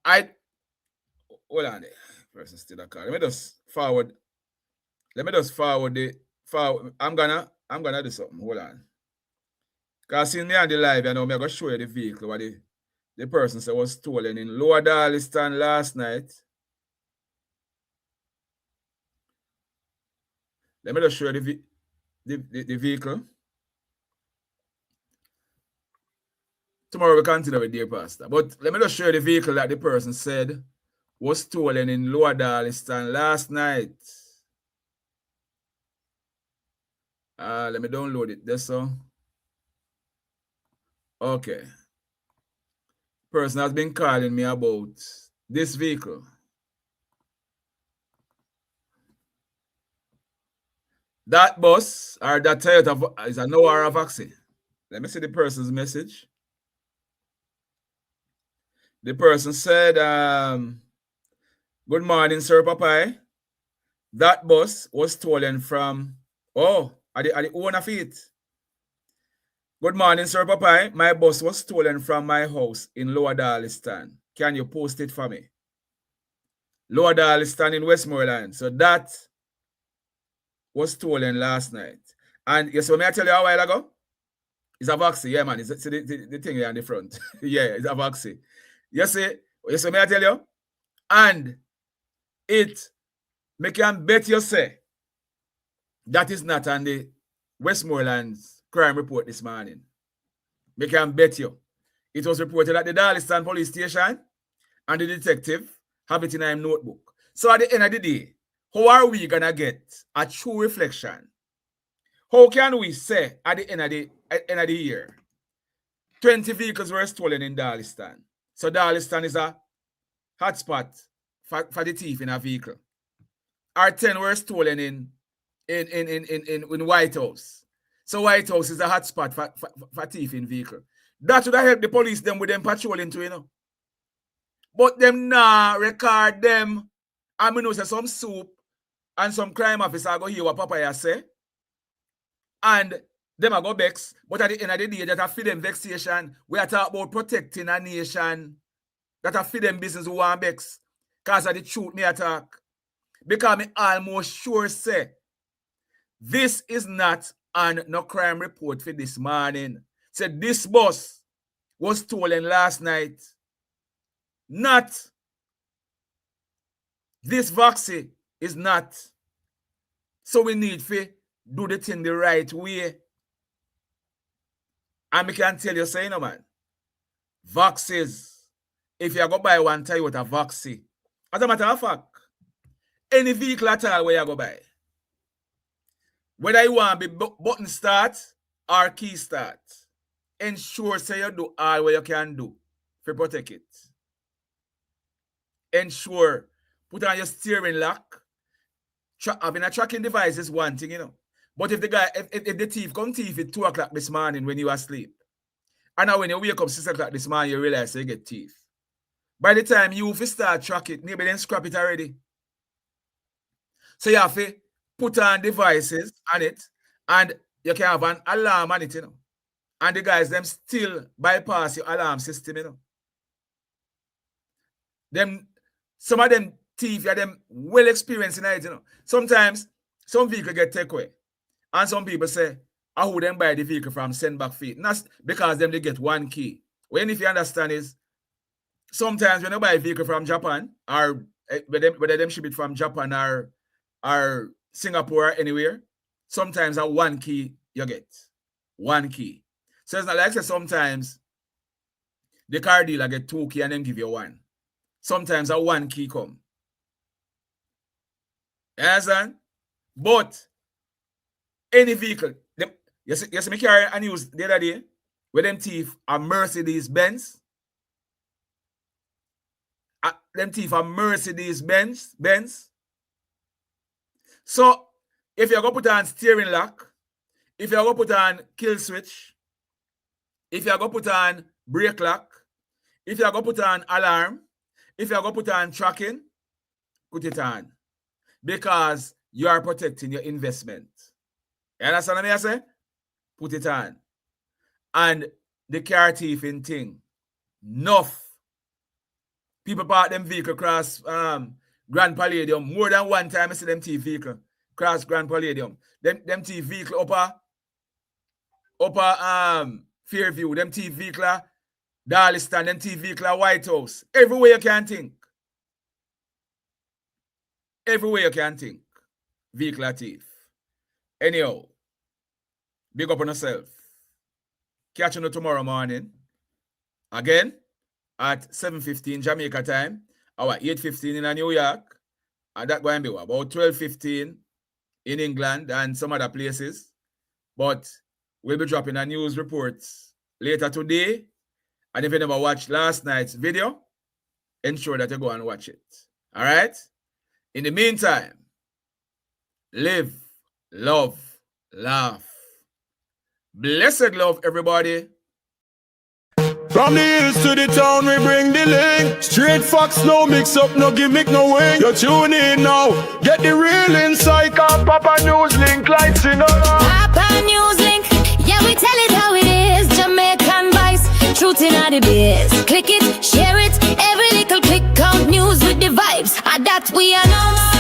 hold on there. Person still a call. Let me just forward I'm gonna do something. Hold on. Because in me on the live, I'm gonna show you the vehicle what the person said was stolen in Lower Darliston last night. Let me just show you the vehicle. Tomorrow we continue with Dear Pastor. But let me just show you the vehicle that the person said was stolen in Lower Darliston last night. Let me download it. That's so. Okay. Person has been calling me about this vehicle. That bus or that Toyota is a Noara vaccine. Let me see the person's message. The person said, good morning, Sir Papai. That bus was stolen from, at the owner of it. Good morning, Sir Papai. My bus was stolen from my house in Lower Darliston. Can you post it for me? Lower Darliston in Westmoreland. So that was stolen last night. And yes, what I tell you a while ago? It's a vaccine. Yeah, man. It's the thing there on the front. Yeah, it's a vaccine. You see, what I tell you? And it, me can bet you say, that is not on the Westmoreland's crime report this morning. Me can bet you. It was reported at the Darliston police station and the detective have it in a notebook. So at the end of the day, how are we going to get a true reflection? How can we say at the end of the year, 20 vehicles were stolen in Darliston? So Darliston is a hotspot for the thief in a vehicle. Or 10 were stolen in White House. So White House is a hotspot for thief in vehicle. That would have helped the police them with them patrolling too, you know. But them nah record them. I mean, say some soup and some crime officer go hear what Papa say. And them a go vex. But at the end of the day, that a feed them vexation. We are talking about protecting a nation. That a feed them business who want vex. Because of the truth me attack. Because me almost sure say, this is not on no crime report for this morning. Said this bus was stolen last night. Not. This vaccine is not. So we need to do the thing the right way. And we can tell you, say, no man, vaccines, if you go buy one Toyota vaccine, as a matter of fact, any vehicle at all where you go buy, whether you want to be button start or key start, ensure say you do all what you can do to protect it. Ensure, put on your steering lock. Having a tracking device is one thing, you know. But if the thief come thief at 2 o'clock this morning when you are asleep, and now when you wake up 6 o'clock this morning, you realize you get thief. By the time you start track it, maybe then scrap it already. So you have to put on devices on it, and you can have an alarm on it, you know. And the guys, them still bypass your alarm system, you know. Some of them thief, are them well experienced in it, you know. Sometimes, some vehicle get taken away. And some people say, I would then buy the vehicle from send back fee. And that's because them they get one key. When if you understand is, sometimes when you buy a vehicle from Japan, or whether them ship it from Japan or Singapore or anywhere, sometimes a one key you get. One key. So it's not like say sometimes the car dealer get 2 key and then give you 1. Sometimes a 1 key come. You understand? But any vehicle, you see me carry a news the other day where them thief a Mercedes Benz. Them thief a Mercedes Benz. So if you're going to put on steering lock, if you're going to put on kill switch, if you're going to put on brake lock, if you're going to put on alarm, if you're going to put on tracking, put it on. Because you are protecting your investment. You understand what I say? Put it on. And the car thieving thing. Enough. People park them vehicle across Grand Palladium. More than one time I see them thief vehicle cross Grand Palladium. Them thief vehicle upper Fairview. Them thief vehicle Darliston. Them thief vehicle White House. Everywhere you can think. Everywhere you can think. Vehicle thief. Anyhow, big up on yourself. Catch you tomorrow morning. Again, at 7:15 Jamaica time. Our 8:15 in New York. And that's going to be about 12:15 in England and some other places. But we'll be dropping a news report later today. And if you never watched last night's video, ensure that you go and watch it. All right? In the meantime, live, love, laugh. Blessed love, everybody. From the hills to the town, we bring the link. Straight facts, no mix up, no gimmick, no wing. You tune in now, get the real insight. Cause Papa News Link lights in Papa News Link, yeah, we tell it how it is. Jamaican vice, truth in all the biz. Click it, share it, every little click count news with the vibes. And that we announce.